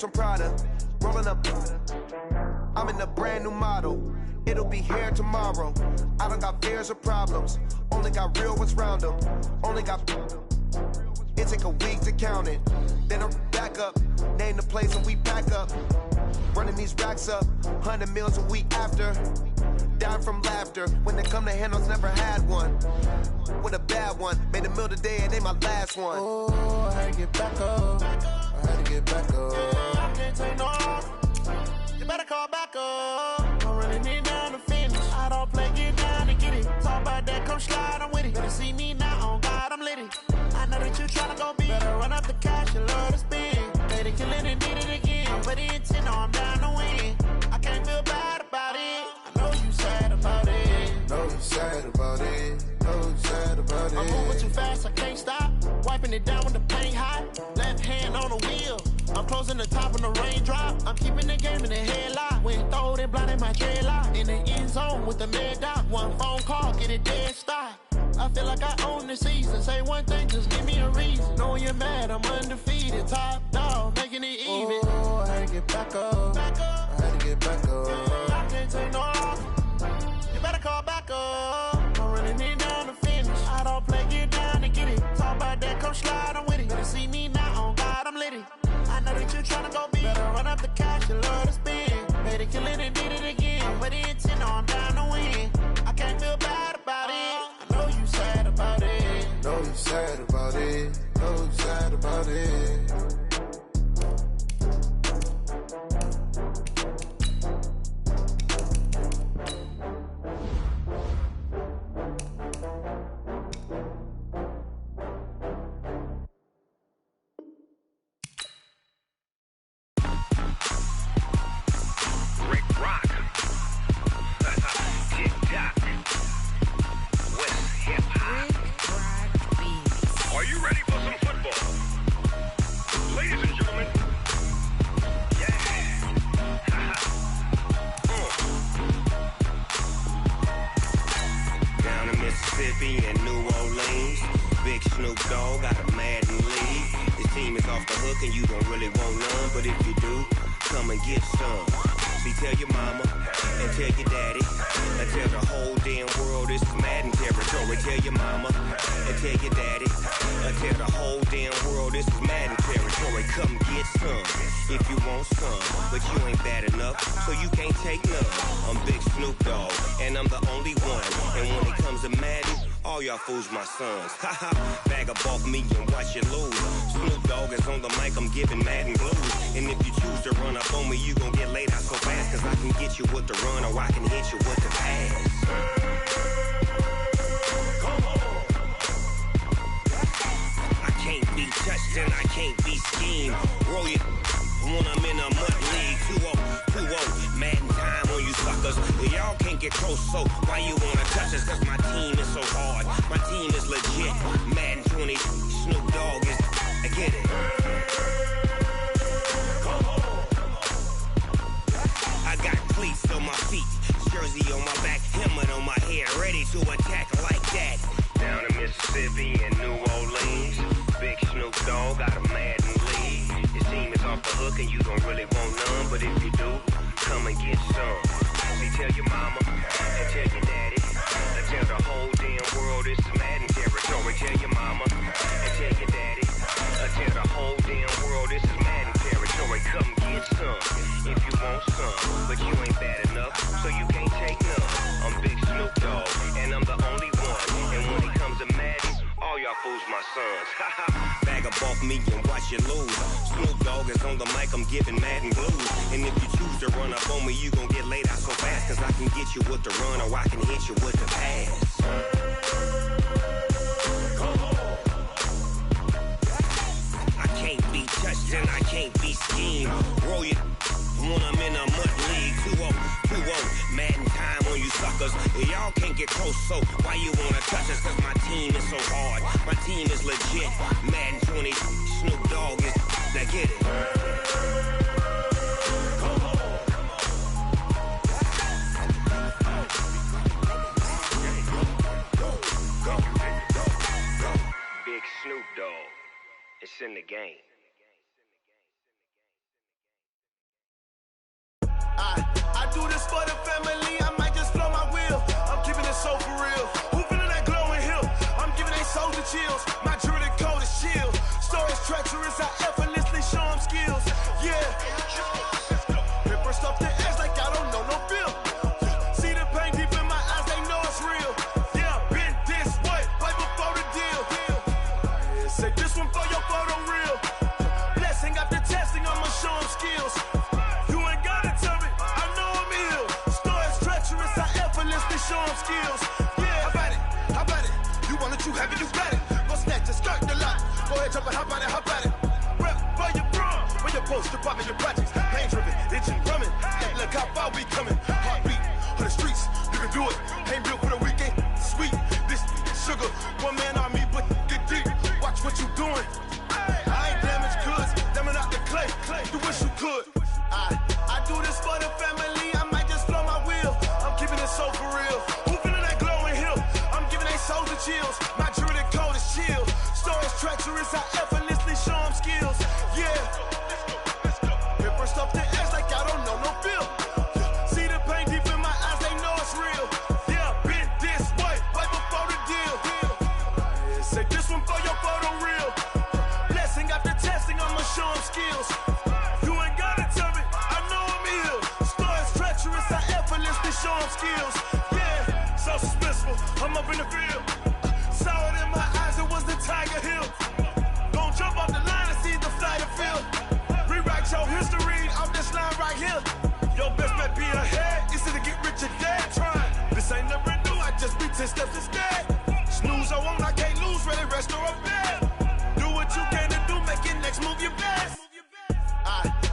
From Prada, rolling up. I'm in a brand new model. It'll be here tomorrow. I don't got fears or problems. Only got real ones round them. Only got. It take a week to count it. Then I'm back up. Name the place and we pack up. Running these racks up. 100 meals a week after. Down from laughter. When they come to handles, never had one. With a bad one. Made a meal today and they my last one. Oh, I had to get back up. I had to get back up. back up. I'm running it down to finish. I don't play, get down to get it. Talk about that, come slide, I'm with it. Better see me now, on God, I'm lit it. I know that you tryna go big. Better run up the cash, you love to spend. Better kill it and did it again. I'm with the intent, no, I'm down to win. I can't feel bad about it. I know you sad about it. Know you sad about it. Know you sad about it. I'm moving too fast, I can't stop. Wiping it down when the paint hot. Left hand on the wheel. I'm closing the top when the raindrop. I'm keeping the game in the headlock. When throwed and blinded my dreadlock. In the end zone with the mad dot. One phone call, get it dead stop. I feel like I own the season. Say one thing, just give me a reason. Knowing you're mad, I'm undefeated. Top dog, making it even. Oh, I had to get back up. I had to get back up. I can't take no loss. You better call back up. I'm running it down to finish. I don't play, get down to get it. Talk about that, come slide, I'm with it. Better see me now, on God, I'm lit it. I know that you tryna go big. Better run up the cash, you love to spend. Better kill it and did it again. I'm with the intent, no, I'm down to win. I can't feel bad about it. I know you sad about it. Know you sad about it. Know you sad about it. Mississippi and New Orleans. Big Snoop Dogg got a Madden league. His team is off the hook and you don't really want none, but if you do, come and get some. See, tell your mama and tell your daddy and tell the whole damn world this is Madden territory. Tell your mama and tell your daddy and tell the whole damn world this is Madden territory. Come get some if you want some, but you ain't bad enough, so you can't take none. I'm Big Snoop Dogg and I'm the only one. And when it comes to Madden, all y'all fools my sons. Haha, bag up off me and watch you lose. Snoop Dogg is on the mic, I'm giving Madden blues. And if you choose to run up on me, you gon' get laid out so fast. Cause I can get you with the run or I can hit you with the pass. I can't be touched and I can't be schemed. Roll it when I'm in a mud league. 2-0, Madden time on you suckers. Y'all can't get close, so why you wanna touch us? Cause my team is so hard, my team is legit. Madden 20, Snoop Dogg is, I get it. I got cleats on my feet, jersey on my back, helmet on my head, ready to attack like that. Down in Mississippi and New Orleans, Big Snoop Dogg got a Madden league. His team is off the hook and you don't really want none, but if you do, come and get some. See, tell your mama and tell your daddy and tell the whole damn world this is Madden territory. Tell your mama and tell your daddy and tell the whole damn world this is Madden territory. Come get some if you want some, but you ain't bad enough, so you can't take none. I'm Big Snoop Dogg and I'm the only one. And when it comes to Madden, all y'all fools my sons. Bag up off me and watch you lose. Snoop Dogg is on the mic, I'm giving Madden blues. And if you choose to run up on me, you gon' get laid out so fast. Cause I can get you with the run or I can hit you with the pass. I can't be touched and I can't be schemed. Roll it when I'm in a mud league. 2-0, Madden time on you suckers. Y'all can't get close, so why you wanna touch us? Cause my team is so hard, my team is legit. Madden 20, Snoop Dogg is, now get it. Big Snoop Dogg, it's in the game. I do this for the family, I might just blow my wheel. I'm keeping it so for real. Who feeling that glowing hill? I'm giving they soldier chills. My jewelry coat is chill. Stories treacherous, I effortlessly show them skills. Yeah. Paper stuff to edge like I don't know no bill. See the pain deep in my eyes, they know it's real. Yeah, been this way, way before the deal. Say this one for your photo reel. Blessing after testing, I'ma show them skills. You ain't gotta tell me, I know I'm you got it. Go snatch it, skirt the lot. Go ahead, jump and hop on it, hop at it. Rep for your bra, for your post, your poppin', your projects. Pain driven, itching, drumming. Look how far we coming. Heartbeat on the streets, you can do it. Ain't built for the weekend, sweet. This sugar, one man army, but get deep. Watch what you doing. I ain't damaged goods, damn it out the clay. You wish you could. I do this for the family. I might just blow my wheel. I'm keeping it so for real. Who feeling that glowing hill? I'm giving they souls the chills. My jewelry code is chill. Stories treacherous, I effortlessly show them skills. Yeah. Hit first off the edge like I don't know no feel. See the pain deep in my eyes, they know it's real. Yeah, been this way, right before the deal. Say this one for your photo real. Blessing after testing, I'ma show them skills. You ain't gotta tell me, I know I'm ill. Stories treacherous, I effortlessly show them skills. Yeah, so suspenseful, I'm up in the field. Saw it in my eyes, it was the Tiger Hill. Gon' jump off the line and see the flight of field. Rewrite your history off this line right here. Your best bet be ahead, easy to get rich or dead trying. This ain't never new, I just be 10 steps instead. Snooze I won't, I can't lose, ready, rest or a bed. Do what you can to do, make it next move your best.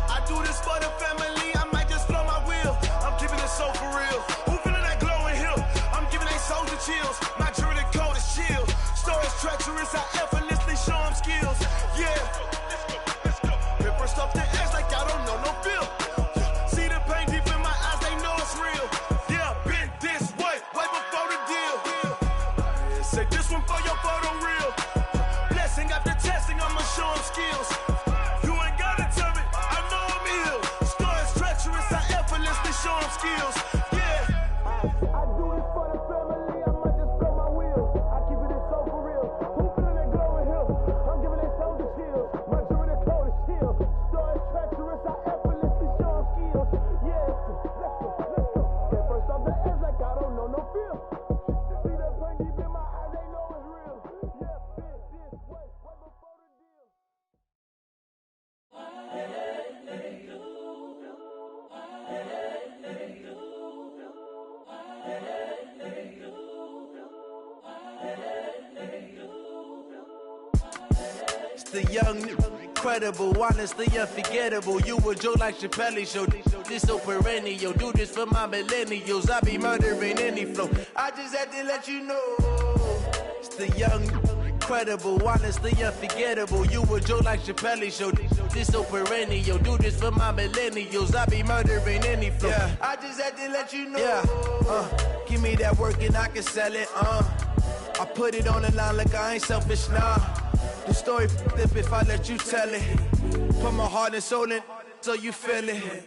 I do this for the family, I might just blow my wheel. I'm keeping it so for real. Who feeling that glowing hill? I'm giving they souls the chills. My jewelry code is chill. Stories treacherous, I effortlessly show them skills. Yeah. Hit first off the edge like I don't know no feel. See the pain deep in my eyes, they know it's real. Yeah, been this way, right before the deal. Say this one for your photo real. Blessing after testing, I'ma show them skills. You ain't gotta tell me, I know I'm ill. Stories treacherous, I effortlessly show them skills. Yeah. I do this for the family, I might just blow my wheel. I keep it so for real. Who feeling that glowing hill? I'm giving they souls the chills. My jewelry code is chill. Stories treacherous, I effortlessly show them skills. Yeah, let's go. Get first off the edge like I don't know no feel. See that pain deep in my eyes, they know it's real. Yeah, been this way, right before the deal. It's the young, incredible, honestly unforgettable. You a joke like Chappelle show. This so perennial. Do this for my millennials. I be murdering any flow. I just had to let you know. It's the young, incredible, honestly unforgettable. You a joke like Chappelle show. This so perennial. Do this for my millennials. I be murdering any flow. Yeah. I just had to let you know. Yeah. Give me that work and I can sell it. I put it on the line like I ain't selfish, nah. The story flip if I let you tell it. Put my heart and soul in so you feel it.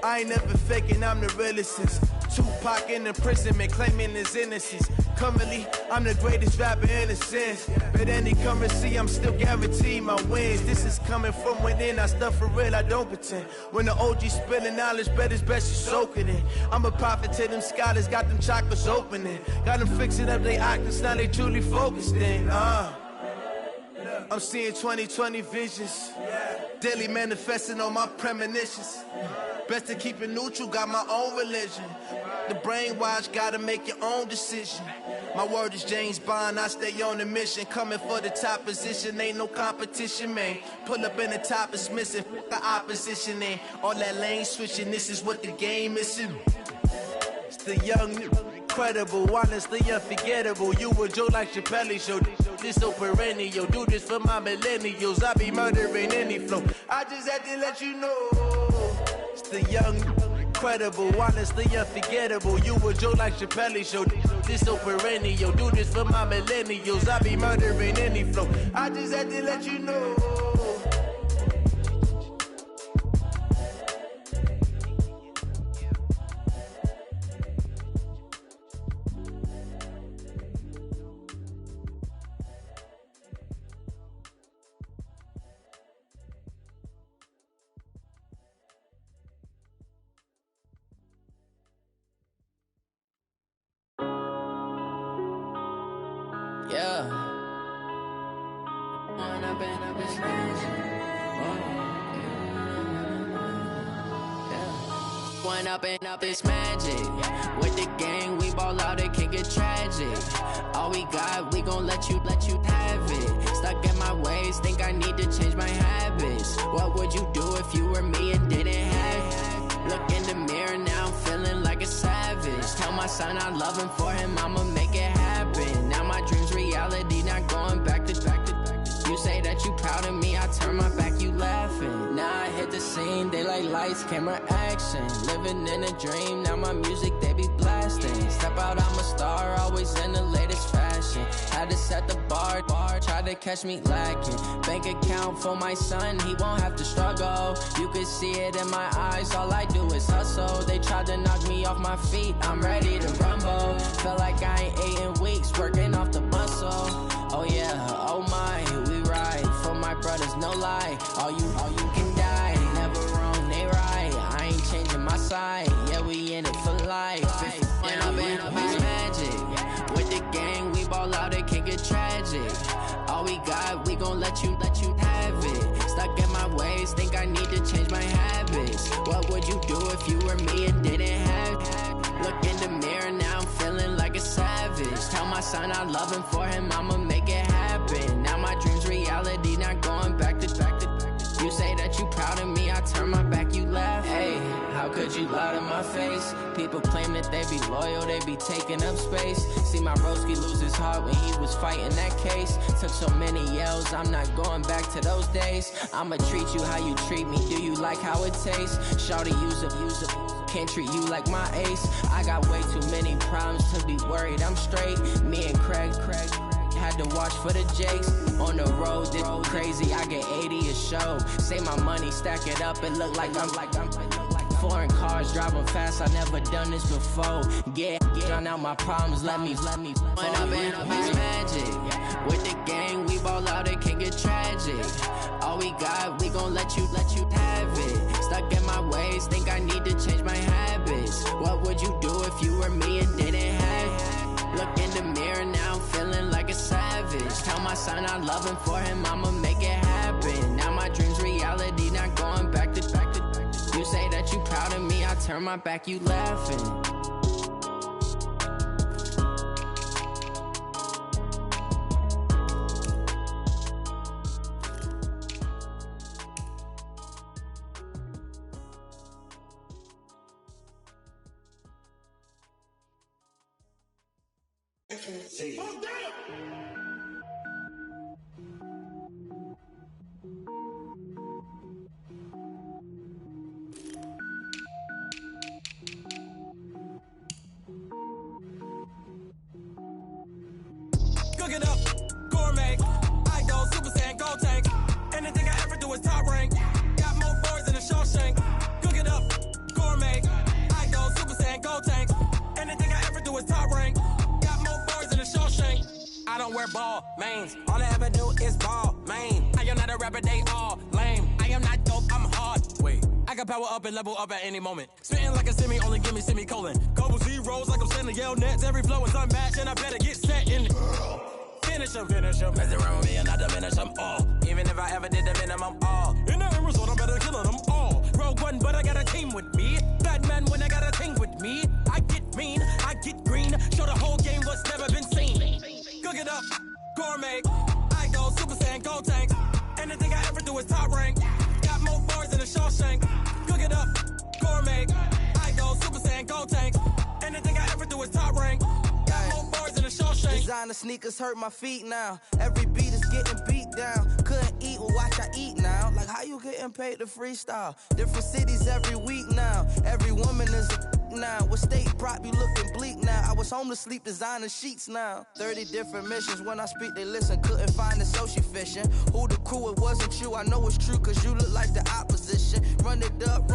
I ain't never faking, I'm the realest since Tupac in imprisonment, claiming his innocence. Currently, I'm the greatest rapper in a sense. But any currency, I'm still guaranteed my wins. This is coming from within, I stuff for real, I don't pretend. When the OG spilling knowledge, bet it's best you soak it in. I'm a prophet to them scholars, got them chakras opening. Got them fixing up they octaves, now they truly focused in. I'm seeing 2020 visions. Daily manifesting on my premonitions. Best to keep it neutral, got my own religion. The brainwash, gotta make your own decision. My word is James Bond, I stay on the mission. Coming for the top position, ain't no competition, man. Pull up in the top, it's missing, fuck the opposition, and all that lane switching, this is what the game is. It's the young, incredible, honestly unforgettable. You a joke like Chappelle show. This so perennial. Do this for my millennials. I be murdering any flow. I just had to let you know. It's the young, incredible, honestly unforgettable. You a joke like Chappelle show. This so perennial. Do this for my millennials. I be murdering any flow. I just had to let you know. Yeah. I've been strange. Yeah. one up and up, it's magic. With the gang, we ball out, it can get tragic. All we got, we gon' let you have it. Stuck in my ways, think I need to change my habits. What would you do if you were me and didn't have it? Look in the mirror, now I'm feeling like a savage. Tell my son I love him, for him I'ma make it happen. Now my dream's reality, not going back to. You say that you proud of me, I turn my back, you laughing. Now I hit the scene, they like lights, camera, action. Living in a dream, now my music, they be blasting. Step out, I'm a star, always in the latest fashion. Had to set the bar, tried to catch me lacking. Bank account for my son, he won't have to struggle. You could see it in my eyes, all I do is hustle. They tried to knock me off my feet, I'm ready to rumble. Felt like I ain't ate in weeks, working off the muscle. Oh yeah, oh my, we ride for my brothers, no lie. All you can die, never wrong, they right. I ain't changing my side, yeah, we in it for life. And I've been magic. With the gang, we ball out, it can get tragic. All we got, we gon' let you have it. Stuck in my ways, think I need to change my habits. What would you do if you were me and didn't have it? Look in the mirror, now I'm feeling like a savage. Tell my son I love him, for him I'ma make it happen. Now my dream's reality, not going back to. You say that you proud of me, I turn my back, you laugh. Hey, how could you lie to my face? People claim that they be loyal, they be taking up space. See my broski lose his heart when he was fighting that case. Took so many yells, I'm not going back to those days. I'ma treat you how you treat me, do you like how it tastes? Shawty, use up, can't treat you like my ace. I got way too many problems to be worried, I'm straight. Me and Craig had to watch for the Jakes. On the road, this crazy, I get 80 a show. Say my money, stack it up, it look like I'm foreign cars, driving fast, I never done this before. Get drown out my problems, let me When I've been magic. With the gang, we ball out, it can get tragic. All we got, we gon' let you have it. Stuck in my ways, think I need to change my habits. What would you do if you were me and didn't have it? Look in the mirror, now I'm feeling like a savage. Tell my son I love him, for him I'ma make it happen. Now my dream's reality, not going back to. You say that you proud of me, I turn my back, you laughing. Cook it up, gourmet. I go Super Saiyan, gold tank. Anything I ever do is top rank. Got more boys than a Shawshank. Cook it up, gourmet. I go Super Saiyan, gold tank. Anything I ever do is top rank. Got more boys than a Shawshank. I don't wear ball mains. All I ever do is ball main. I am not a rapper, they all lame. I am not dope, I'm hard. Wait, I can power up and level up at any moment. Spitting like a semi, only give me semicolon. Couple zeros like I'm sending yell nets. Every flow is unmatched and I better get set in. Finish them. Mess around with me and I diminish them all. Even if I ever did the minimum, all. In the end result, I'm better killing them all. Rogue One, but I got a team with me. Batman when I got a team with me. I get mean, I get green. Show the whole game what's never been seen. Cook it up, gourmet. I go Super Saiyan, gold tank. Anything I ever do is top rank. Got more bars than a Shawshank. Cook it up, gourmet. I go Super Saiyan, gold tank. Anything I ever do is top rank. Got more bars than a Shawshank. Designer sneakers hurt my feet now. Every beat is getting beat down. Couldn't eat, well watch I eat now. Like how you getting paid to freestyle? Different cities every week now. Every woman is a now. With state prop, you looking bleak now. I was home to sleep, designer sheets now. 30 different missions. When I speak, they listen. Couldn't find it, so she fishing. Who the crew, it wasn't you. I know it's true, cause you look like the opposition. Run it up.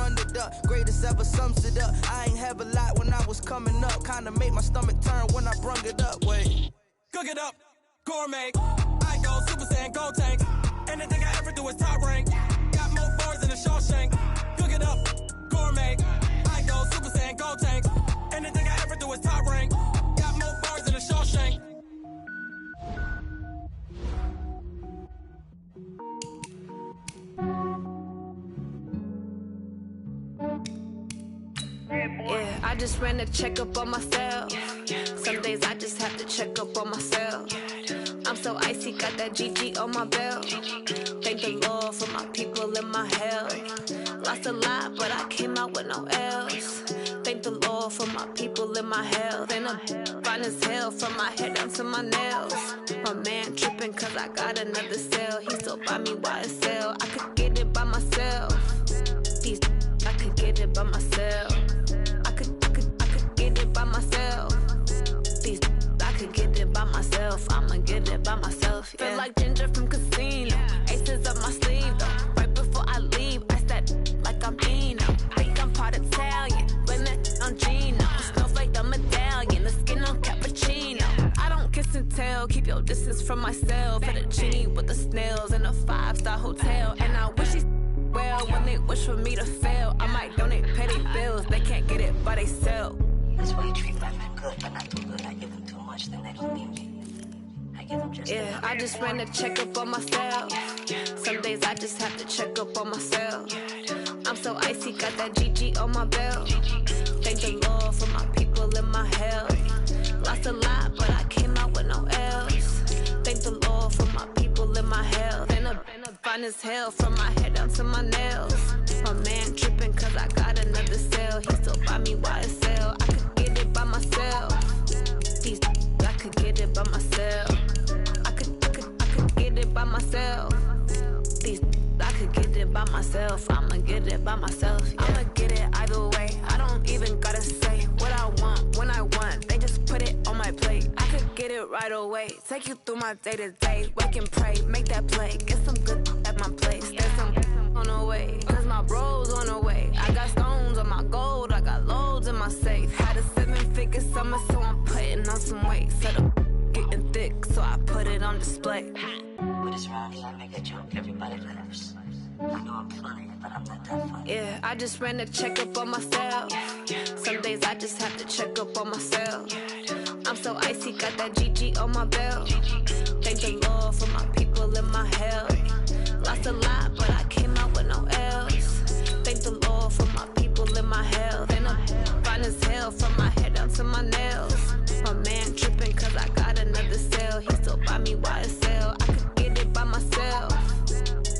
Greatest ever sums it up. I ain't have a lot when I was coming up. Kinda made my stomach turn when I brung it up. Wait. Cook it up, gourmet. I go Super Saiyan, gold tank. Anything I ever do is top rank. Got more bars than a Shawshank. Cook it up, gourmet. I go Super Saiyan, gold tank. Anything I ever do is top rank. Got more bars than a Shawshank. Yeah, I just ran a checkup on myself. Some days I just have to check up on myself. I'm so icy, got that GG on my belt. Thank the Lord for my people and my health. Lost a lot, but I came out with no L's. Thank the Lord for my people and my health. And I'm fine as hell from my head down to my nails. My man tripping cause I got another cell. He still buy me YSL. I could get it by myself. These I could get it by myself. I could get it by myself. These I could get it by myself. I'ma get it by myself. Yeah. Feel like Ginger from Casino. Aces up my sleeve though. Right before I leave, I said like I'm Dino. Think I'm part Italian. Blame it on Gino. Snowflake the medallion. The skin on cappuccino. I don't kiss and tell. Keep your distance from myself. Fettuccine with the snails in a 5-star hotel. And I wish he's well when they wish for me to fail. I might donate petty bills. They can't get it by they sell. That's why you treat my men good, but not too good. I give them too much, then they don't need me. I give them just yeah, I just ran a checkup on myself. Some days I just have to check up on myself. I'm so icy, got that GG on my belt. Thank the Lord for my people and my health. Lost a lot, but I came out with no L's. Thank the Lord for my people and my health. And I'm fine as hell from my head down to my nails. My man tripping cause I got another cell. He still buy me YSL. I could get it by myself. These I could get it by myself. I could get it by myself. These I could get it by myself. I'ma get it by myself. Yeah. I'ma get it either way. I don't even gotta say what I want when I want. They just put it on my plate. I could get it right away. Take you through my day to day. Wake and pray, make that play. Get some good at my place. There's some on the way. Cause my bros on the way. I got stones on my gold. I got loads in my safe. Had a 7-figure summer, so I'm putting on some weight. Set up getting thick, so I put it on display. With this round here, I make a joke, everybody laughs. I know I'm funny, but I'm not that funny. Yeah, I just ran a checkup on myself. Some days I just have to check up on myself. I'm so icy, got that GG on my belt. Thank the Lord for my people and my health. Lost a lot, but I came out with no L's. Thank the Lord for my people and my health. And I'm fine as hell from my head down to my nails. My man tripping cause I got another cell. He still buy me YSL. I could get it by myself.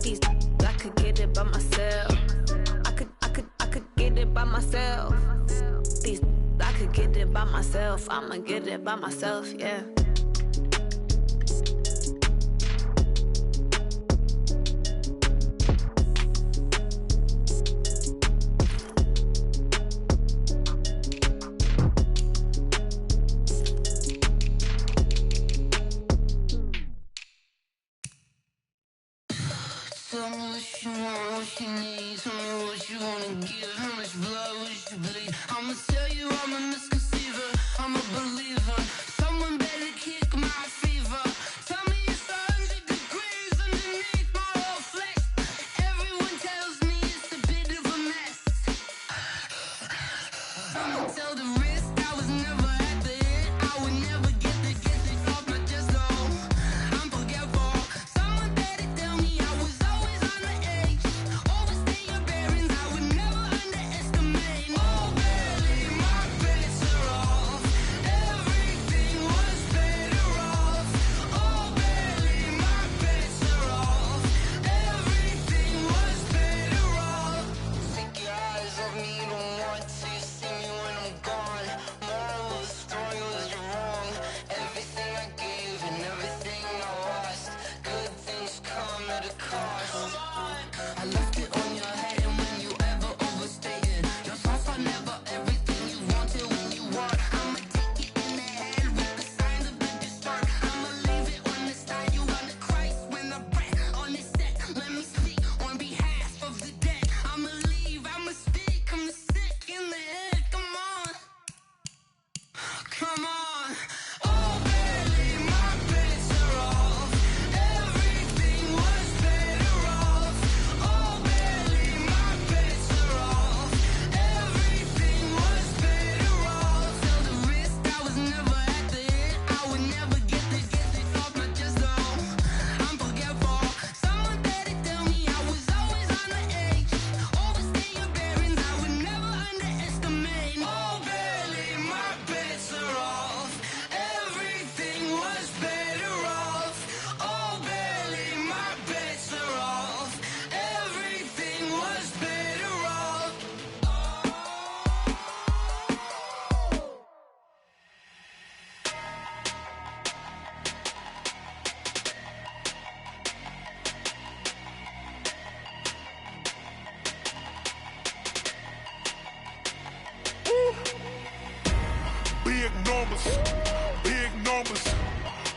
These I could get it by myself. I could get it by myself. These I could get it by myself. I'ma get it by myself, yeah. Tell me what you want, what you need. Tell me what you wanna give. How much blood would you bleed? I'ma tell you I'm a misconceiver. I'm a believer. Someone better kick my fever. Tell me it's 100 degrees underneath my whole flesh. Everyone tells me it's a bit of a mess. I'ma tell the risk I was never at the end. I would never get this off my chest, though. I'm forgetful. Someone better tell me I was always on the edge. Overstay your bearings, I would never underestimate. Oh, barely, my bets are off. Everything big numbers, big numbers.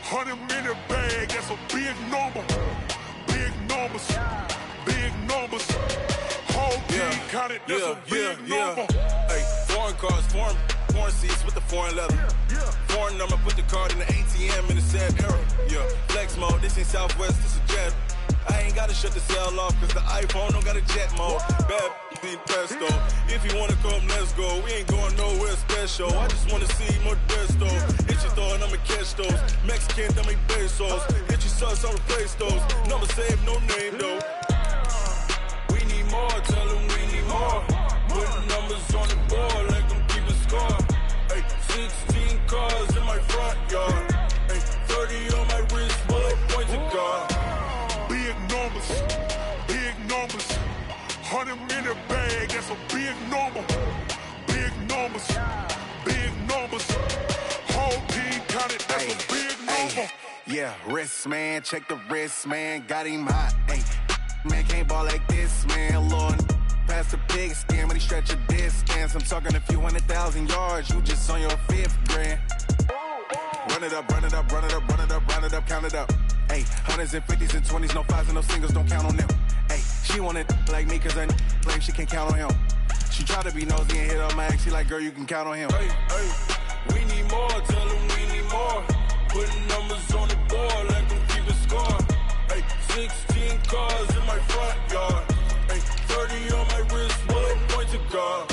100 in the bag, that's a big number. Big numbers, big numbers. Whole team counted, that's a big number. Hey, foreign cars, foreign seats with the foreign leather. Foreign number, put the card in the ATM in the sad era. Yeah, flex mode, this ain't Southwest, this is Jet. I ain't gotta shut the cell off, cause the iPhone don't got a jet mode. Bad be pesto. If you wanna come, let's go. We ain't going nowhere special. I just wanna see more Modesto. Hit your thought, I'ma catch those. Mexican, dummy pesos. Hit your sauce, I'll replace those. Number save, no name though. We need more, tell them we need more. Put numbers on the board, let them keep a score. Hey, 16 cars in my front yard. Hey, 30 on my wrist, bullet points to God. Big numbers, big numbers. 100 in the bag, that's a big number. Big numbers, big numbers. Whole team counted, that's a big number. Yeah, wrist man, check the wrist man, got him hot. Ay, man can't ball like this, man. Lord, past the pig skin, but he stretch a distance. I'm talking a few 100,000 yards, you just on your 5th grand. Run it up, run it up, run it up, run it up, run it up, count it up. Ayy, 100s and 50s and 20s, no 5s and no singles, don't count on them. Ayy, she want it like me, cause I like she can't count on him. She try to be nosy and hit on my ex, she like, girl, you can count on him. Hey, hey, we need more, tell them we need more. Putting numbers on the board, let them keep a score. Hey, 16 cars in my front yard. Hey, 30 on my wrist, bullet point to God.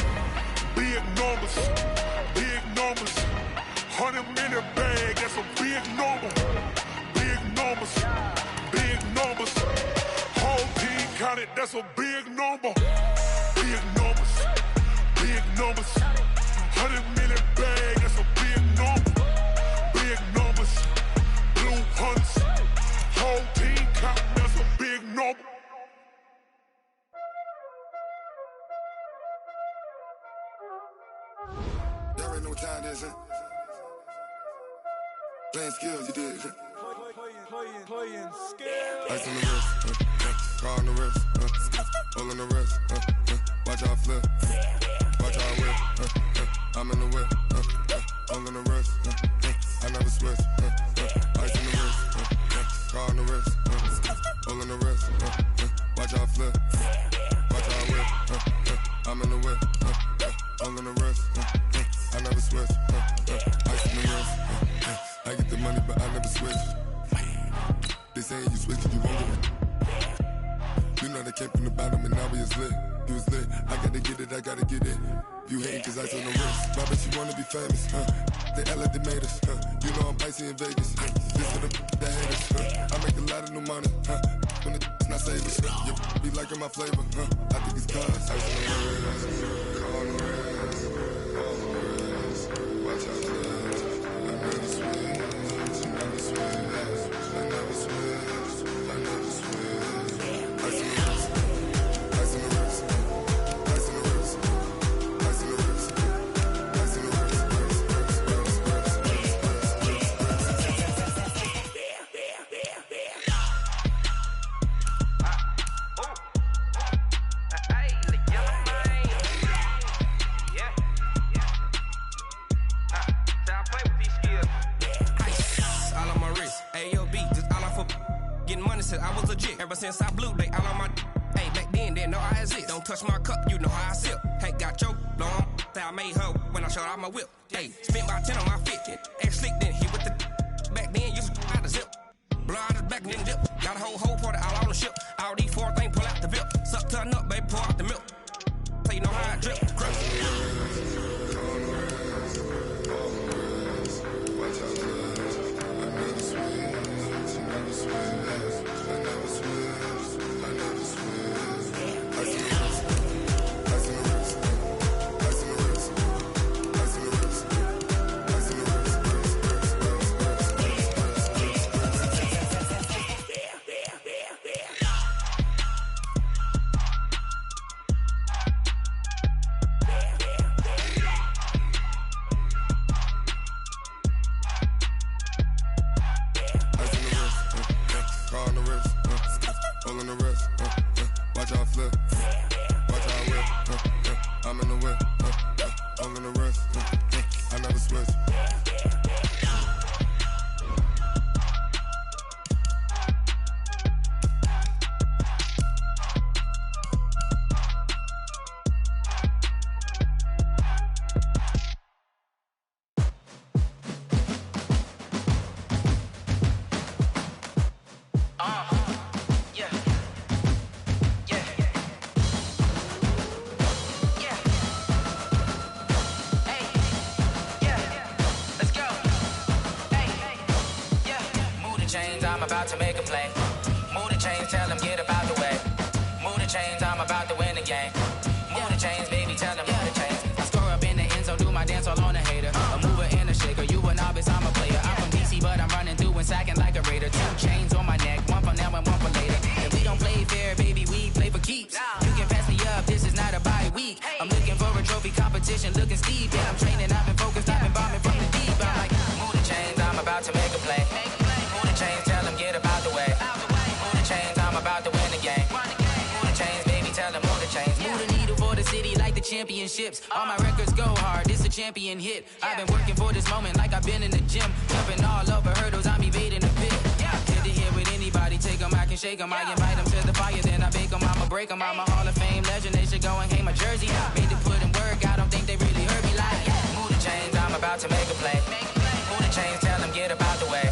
Big numbers, big numbers. 100 in the bag, that's a big number. Big numbers, big numbers. Whole team counted, that's a big number. Big numbers, big numbers. 100 in the bag, that's a big number. Big numbers, blue hunts. Whole team counting, that's a big number. There ain't no time, is it? Playing skills, you did. Playing skills. Ice on the wrist, car on the wrist, all on the wrist, watch how I flip, watch how I whip, I'm in the whip, all on the wrist, I never switch, ice on the wrist, car on the wrist, all on the wrist, watch how I flip, watch how I whip, I'm in the whip, all on the wrist, I never switch, ice on the wrist, I get the money but I never switch. They saying you switching, you won't get it. You know they came from the bottom and now we is lit. You was lit, I gotta get it, I gotta get it. You hating cause ice on the wrist. Why bet you wanna be famous, They LA they made us, You know I'm icy in Vegas, This for the haters, I make a lot of new money, When it's not savers, You be liking my flavor, I think it's cause ice on the wrist, car on the wrist, all on the wrist, watch out for this. I never switch, I never switch. I never switch, I never switch. Ice on the wrist, ice on the wrist, ice on the wrist, ice on the wrist, ice on the I was legit. Ever since I blew, they all on my hey, back then, didn't know I exist. Don't touch my cup, you know how I sip. Hey, got your long, say I made her when I showed out my whip. Hey, spent about 10 on my fit. Ex slick, then hit with the back then, used to out the zip. Blow out his back and then dip. Got a whole party all on the ship. All these 4 things, pull out the VIP. Suck, turn up, baby, pour out the milk. So you know how I drip. I never switch. I'm about to make a play. Move the chains, tell them get about the way. Move the chains, I'm about to win the game. Move the chains, baby, tell them move the chains. I score up in the end zone, do my dance all on a hater. A mover and a shaker, you a novice, I'm a player. I'm from DC, but I'm running through and sacking like a raider. 2 chains on my neck, one for now and one for later. And we don't play fair, baby, we play for keeps. You can pass me up, this is not a bye week. I'm looking for a trophy competition, looking steep. Yeah, I'm training, I've been focused, I've been bombing from the deep. I'm like, move the chains, I'm about to make a play. Move the chains, tell them get about the way. Move the chains, I'm about to win the game. Move the chains, baby, tell them move the chains. Move the needle for the city like the championships. All my records go hard, this a champion hit. I've been working for this moment like I've been in the gym. Jumping all over hurdles, I'm evading the pit. Get to here with anybody, take them, I can shake them. I invite them to the fire, then I bake them, I'ma break them. I'm a Hall of Fame legend, they should go and hang my jersey. Made to put in work, I don't think they really heard me like, move the chains, I'm about to make a play. Move the chains, tell them get about the way.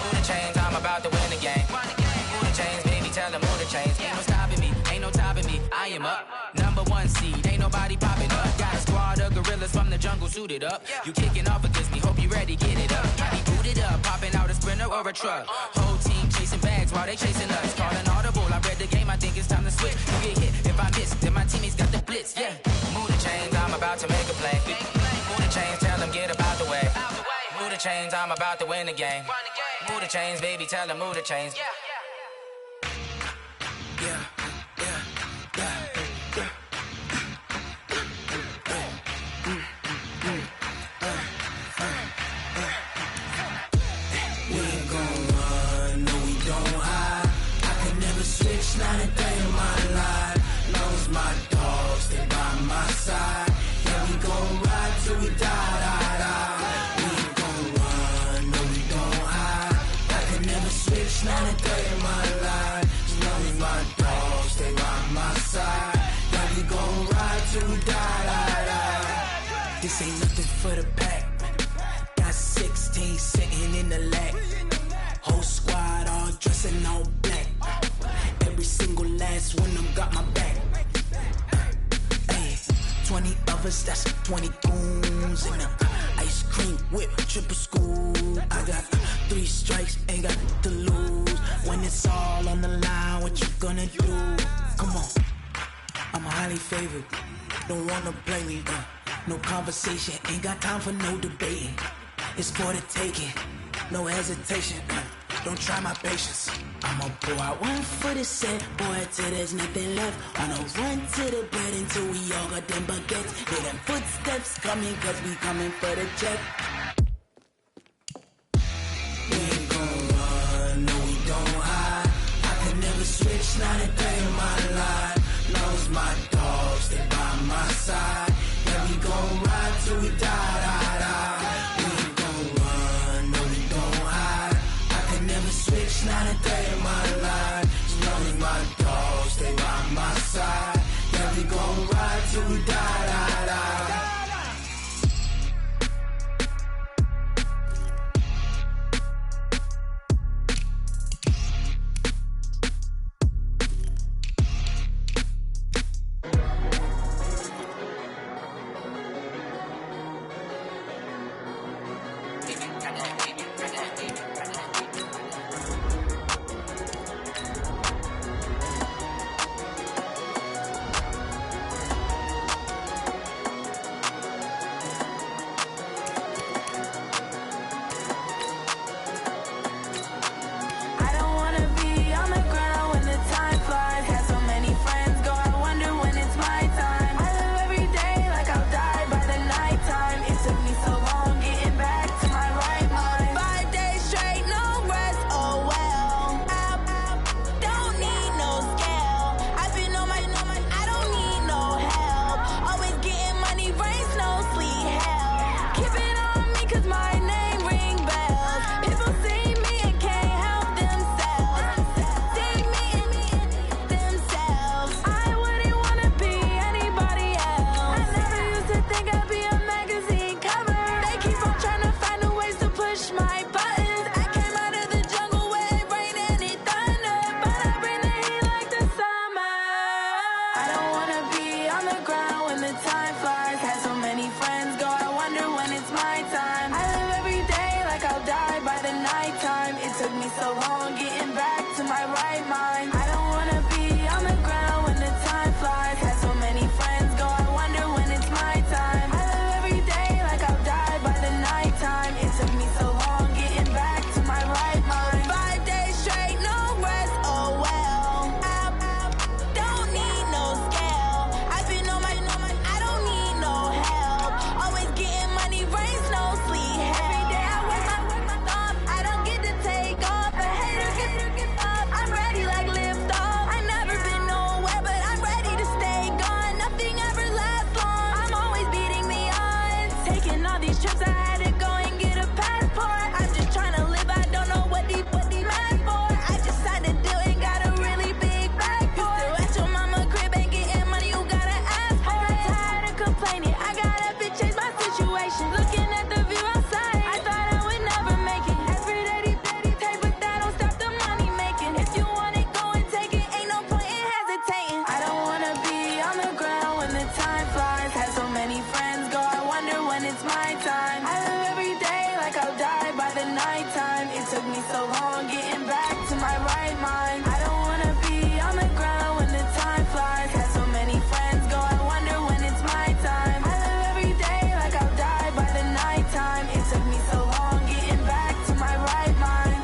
Move the chains, I'm about to win the game. Move the chains, baby, tell them move the chains. Ain't no stopping me, ain't no topping me, I am up. #1 seed, ain't nobody popping up. Got a squad of gorillas from the jungle suited up. You kicking off against me, hope you ready, get it up. I be booted up, popping out a Sprinter or a truck. Whole team chasing bags while they chasing us. Call an audible, I read the game, I think it's time to switch. You get hit, if I miss, then my teammates got the blitz, yeah. Move the chains, I'm about to make a play. Move the chains, tell them get about the way. Move the chains, I'm about to win the game. Move the chains, baby, tell them move the chains. Not a day in my life. Long as my dogs stay by my side. Yeah, we gon' ride till we die, die, die. We ain't gon' run, no, we don't hide. I can never switch, not a day in my life. As long as my dogs stay by my side. Yeah, we gon' ride till we die, die, die. This ain't nothing for the pack. Got 16 sitting in the lap. Whole squad all dressing all black. Every single last one of them got my back. Hey, 20 of us, that's 20 goons. And ice cream whip, triple scoop. I got 3 strikes, ain't got to lose. When it's all on the line, what you gonna do? Come on, I'm highly favored. Don't wanna play me, no conversation. Ain't got time for no debating. It's for the taking, no hesitation. Don't try my patience. I'ma pour out one for the set, boy, till there's nothing left. On a run to the bed until we all got them baguettes. Hear them footsteps coming, cause we coming for the check. We ain't gon' run, no, we don't hide. I can never switch, not a day in my life. Long as my dogs stay by my side. Yeah, we gon' ride till we die, die, die. We ain't gon' run, no, we don't hide. I can never switch, not a day in my life. As long as my dogs stay by my side. Yeah, we gon' ride till we die, die, die. trips, I had to go and get a passport. I'm just trying to live, I don't know what these mad for. I just signed a deal and got a really big bag for it. You still at your mama crib, ain't getting money, you gotta ask for it. I got tired of complaining, I got up and changed my situation. Looking at the view outside, I thought I would never make it. Every day they take, but that don't stop the money making. If you want it, go and take it, ain't no point in hesitating. I don't wanna be on the ground when the time flies. Had so many friends go, I wonder when it's my time. I live every day like I'll die by the nighttime. It took me so long getting back to my right mind. I don't wanna be on the ground when the time flies. Had so many friends go, I wonder when it's my time. I live every day like I'll die by the nighttime. It took me so long getting back to my right mind.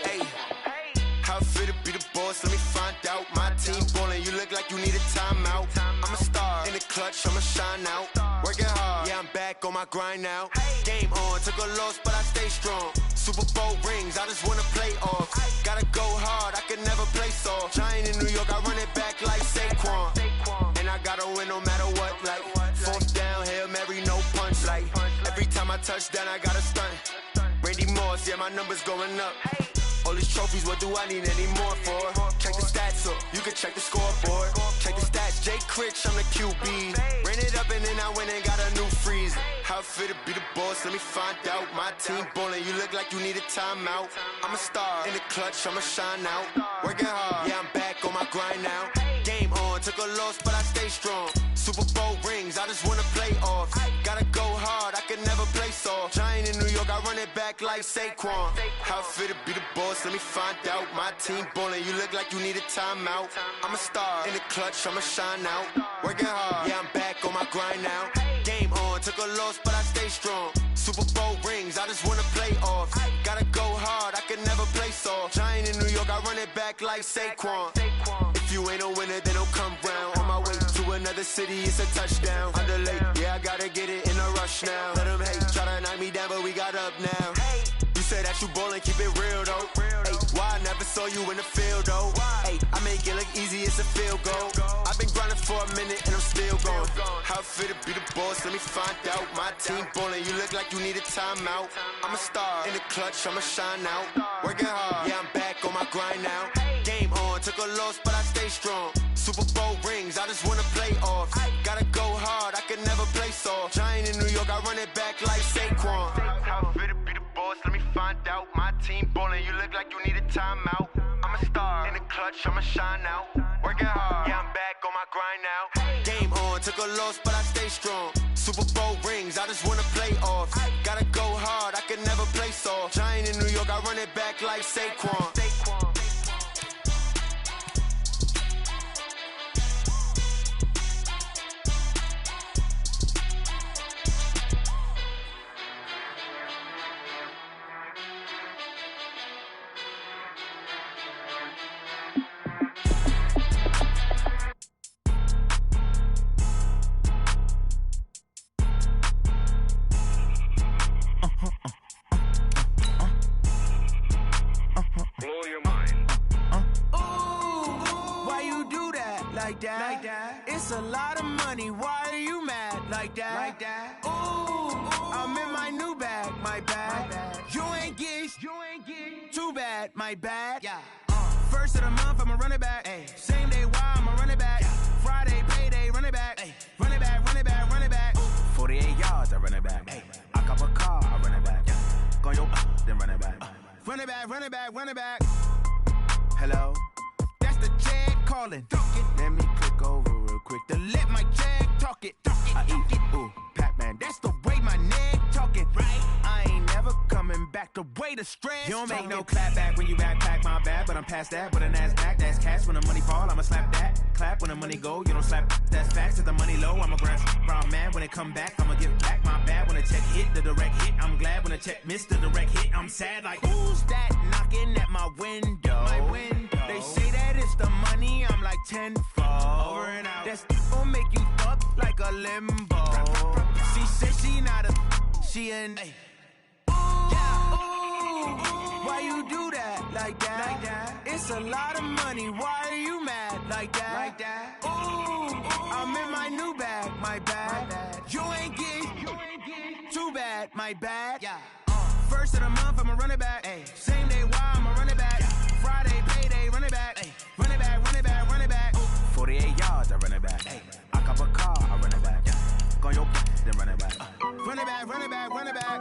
Hey, how fit to be the boss? Let me find out. My team ballin', you look like you need a timeout. I'm a star in the clutch, I'ma shine out. Working hard, yeah, I'm back on my grind now. Game on, took a loss, but I stay strong. Super Bowl rings, I just wanna play off. Gotta go hard, I can never play soft. Giant in New York, I run it back like Saquon. And I gotta win no matter what, like fourth down, Hail Mary, no punch. Like every time I touch down, I gotta stunt. Randy Moss, yeah, my numbers going up. All these trophies, what do I need any more for? Check the stats up, you can check the scoreboard. Check the stats, Jay Critch, I'm the QB. Ran it up and then I went and got a new freeze. How fit to be the boss, let me find out. My team ballin', you look like you need a timeout. I'm a star in the clutch, I'ma shine out. Working hard, yeah, I'm back on my grind now. Game on, took a loss, but I stay strong. Super Bowl rings, I just wanna play off. Gotta go hard, I can never play soft. Giant in New York, I run it back like Saquon. How fit to be the boss, let me find out. My team ballin', you look like you need a timeout. I'm a star in the clutch, I'ma shine out. Working hard, yeah, I'm back on my grind now. Game on, took a loss, but I stay strong. Super Bowl rings, I just wanna play off. Gotta go hard, I can never play soft. Giant in New York, I run it back like Saquon. If you ain't a winner, then don't come round. On my way to another city, it's a touchdown. Underlay, yeah, I gotta get it in a rush now. Let them hate, try to knock me down, but we got up now. You said that you ballin', keep it real though. Hey, why I never saw you in the field though? Hey, I make it look easy, it's a field goal. I've been grinding for a minute and I'm still going. How fit to be the boss, let me find out. My team ballin', you look like you need a timeout. I'm a star in the clutch, I'ma shine out. Working hard, yeah, I'm back on my grind now. Game on, took a loss, but I stay strong. Super Bowl rings, I just wanna play off. Gotta go hard, I can never play soft. Giant in New York, I run it back like Saquon. How fit to be the boss, let me find out. My team ballin', you look like you need a timeout. I'm a star in the clutch, I'ma shine out. Working hard, yeah, I'm back on my grind now. Game on, took a loss, but I stay strong. Super Bowl rings, I just wanna play off. Gotta go hard, I can never play soft. Giant in New York, I run it back like Saquon. Like that. It's a lot of money. Why are you mad like that? Ooh, I'm in my new bag, my bad. You ain't get too bad, my bad. Yeah. First of the month, I'ma run it back. Ay. Same day, why I'ma run it back. Friday, payday, run it back. Ay. Run it back, run it back, run it back. 48 yards, I run it back. Ay. I cop a car, I run it back. Go yo, then run it back. Run it back, run it back, run it back. Hello, that's the jag calling. Let me click over real quick to let my jag talk it. I eat it, ooh, Pac-Man. That's the way my neck talking. Right? I ain't never coming back. The way the stress. You don't make no clap back when you backpack, my bad. But I'm past that. But a NASDAQ, that's cash. When the money fall, I'ma slap that. Clap when the money go, you don't slap. That's facts. If the money low, I'ma grab. Brown man, when it come back, I'ma give back. My bad when the check hit, the direct hit. I'm glad when the check missed the direct hit. I'm sad like, who's that knocking at my window? My window. They say that it's the money, I'm like tenfold. Over and out. That's gon' make you fuck like a limbo. She said she not a, she an, why you do that like that? It's a lot of money, why are you mad like that? Ooh, I'm in my new bag, my bad. You ain't get too bad, my bad. First of the month, I'ma run it back. Same day, why I'ma run it back. Friday, payday, run it back. Run it back, run it back, run it back. 48 yards, I run it back. I cop a car, I run it back. Go on your then run it back. Run it back, run it back, run it back.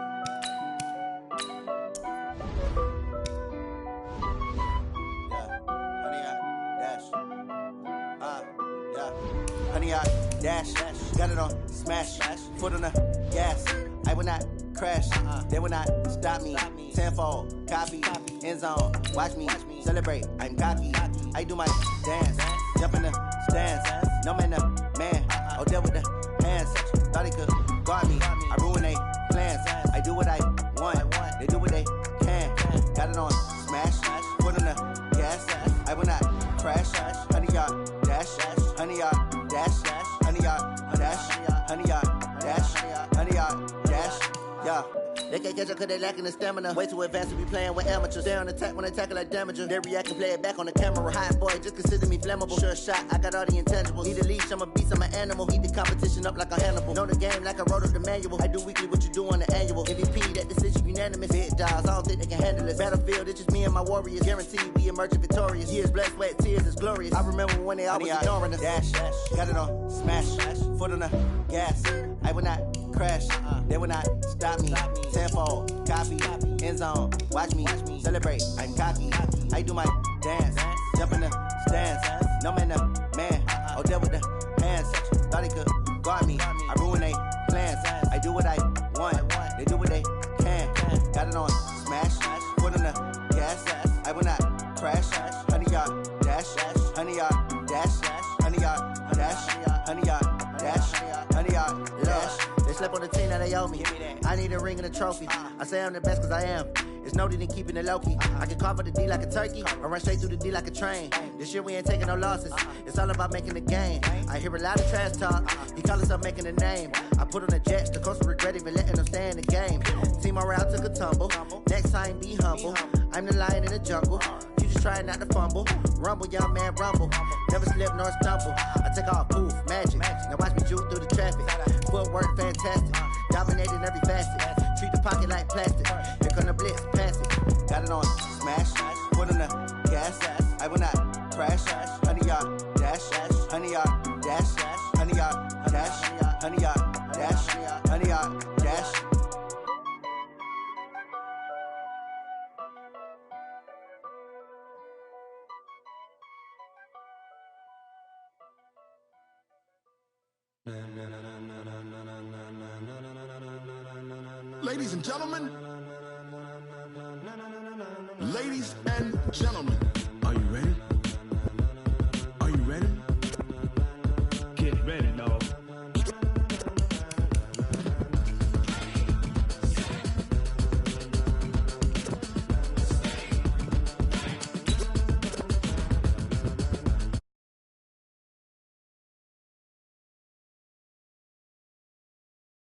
Honey, I dash, got it on smash, foot on the gas. I will not crash, they will not stop me. Tenfold, copy, end zone, watch me celebrate. I'm cocky, I do my dance, jump in the stands. No man, the man, oh, there with the hands. Thought he could guard me, I ruin they plans. I do what I want, they do what they can. Got it on smash, foot on the gas. I will not crash, honey, y'all dash, honey, y'all dash, honey, y'all dash, honey, y'all dash, honey, y'all dash, yeah. They can't catch up cause they lacking the stamina. Way too advanced to be playing with amateurs. They on attack when they tackle like damager. They react and play it back on the camera. Hot boy, just consider me flammable. Sure shot, I got all the intangibles. Need a leash, I'm a beast, I'm an animal. Heat the competition up like a Hannibal. Know the game like I wrote up the manual. I do weekly what you do on the annual. MVP, that decision unanimous. Big dogs, I don't think they can handle it. Battlefield, it's just me and my warriors. Guaranteed we emerging victorious. Years, blood, sweat, tears, it's glorious. I remember when they always ignoring us. Dash, got it on smash, foot on the gas. I will not crash, they will not stop me. Tenfold, copy, end zone, watch me celebrate. I'm cocky, I do my dance, jump in the stands. No man, the man, oh, there with the hands. Thought he could guard me, I ruin they plans. I do what I want, they do what they can. Got it on smash, foot on the gas. I will not crash, honey, y'all dash, honey, y'all dash, honey, y'all dash, honey, y'all dash, honey, y'all dash. They slept on the team, now they owe me. I need a ring and a trophy. I say I'm the best cause I am. It's no need in keeping it low-key. I can carve up the D like a turkey, or run straight through the D like a train. This year we ain't taking no losses. It's all about making the game. I hear a lot of trash talk. He call himself making a name. I put on the Jets, the coach will regret even letting them stay in the game. Team morale took a tumble. Next time be humble. I'm the lion in the jungle. You just trying not to fumble. Rumble, young man, rumble. Never slip nor stumble. I take off, poof, magic. Now watch me juke through the traffic. Footwork fantastic. Dominating every facet. Treat the pocket like plastic. Here come the blitz, pass it. Got it on smash, foot on the gas. I will not crash. Honey, y'all dash, honey, y'all dash, honey, y'all dash, honey, y'all dash, honey, y'all dash. Ladies and gentlemen, ladies and gentlemen,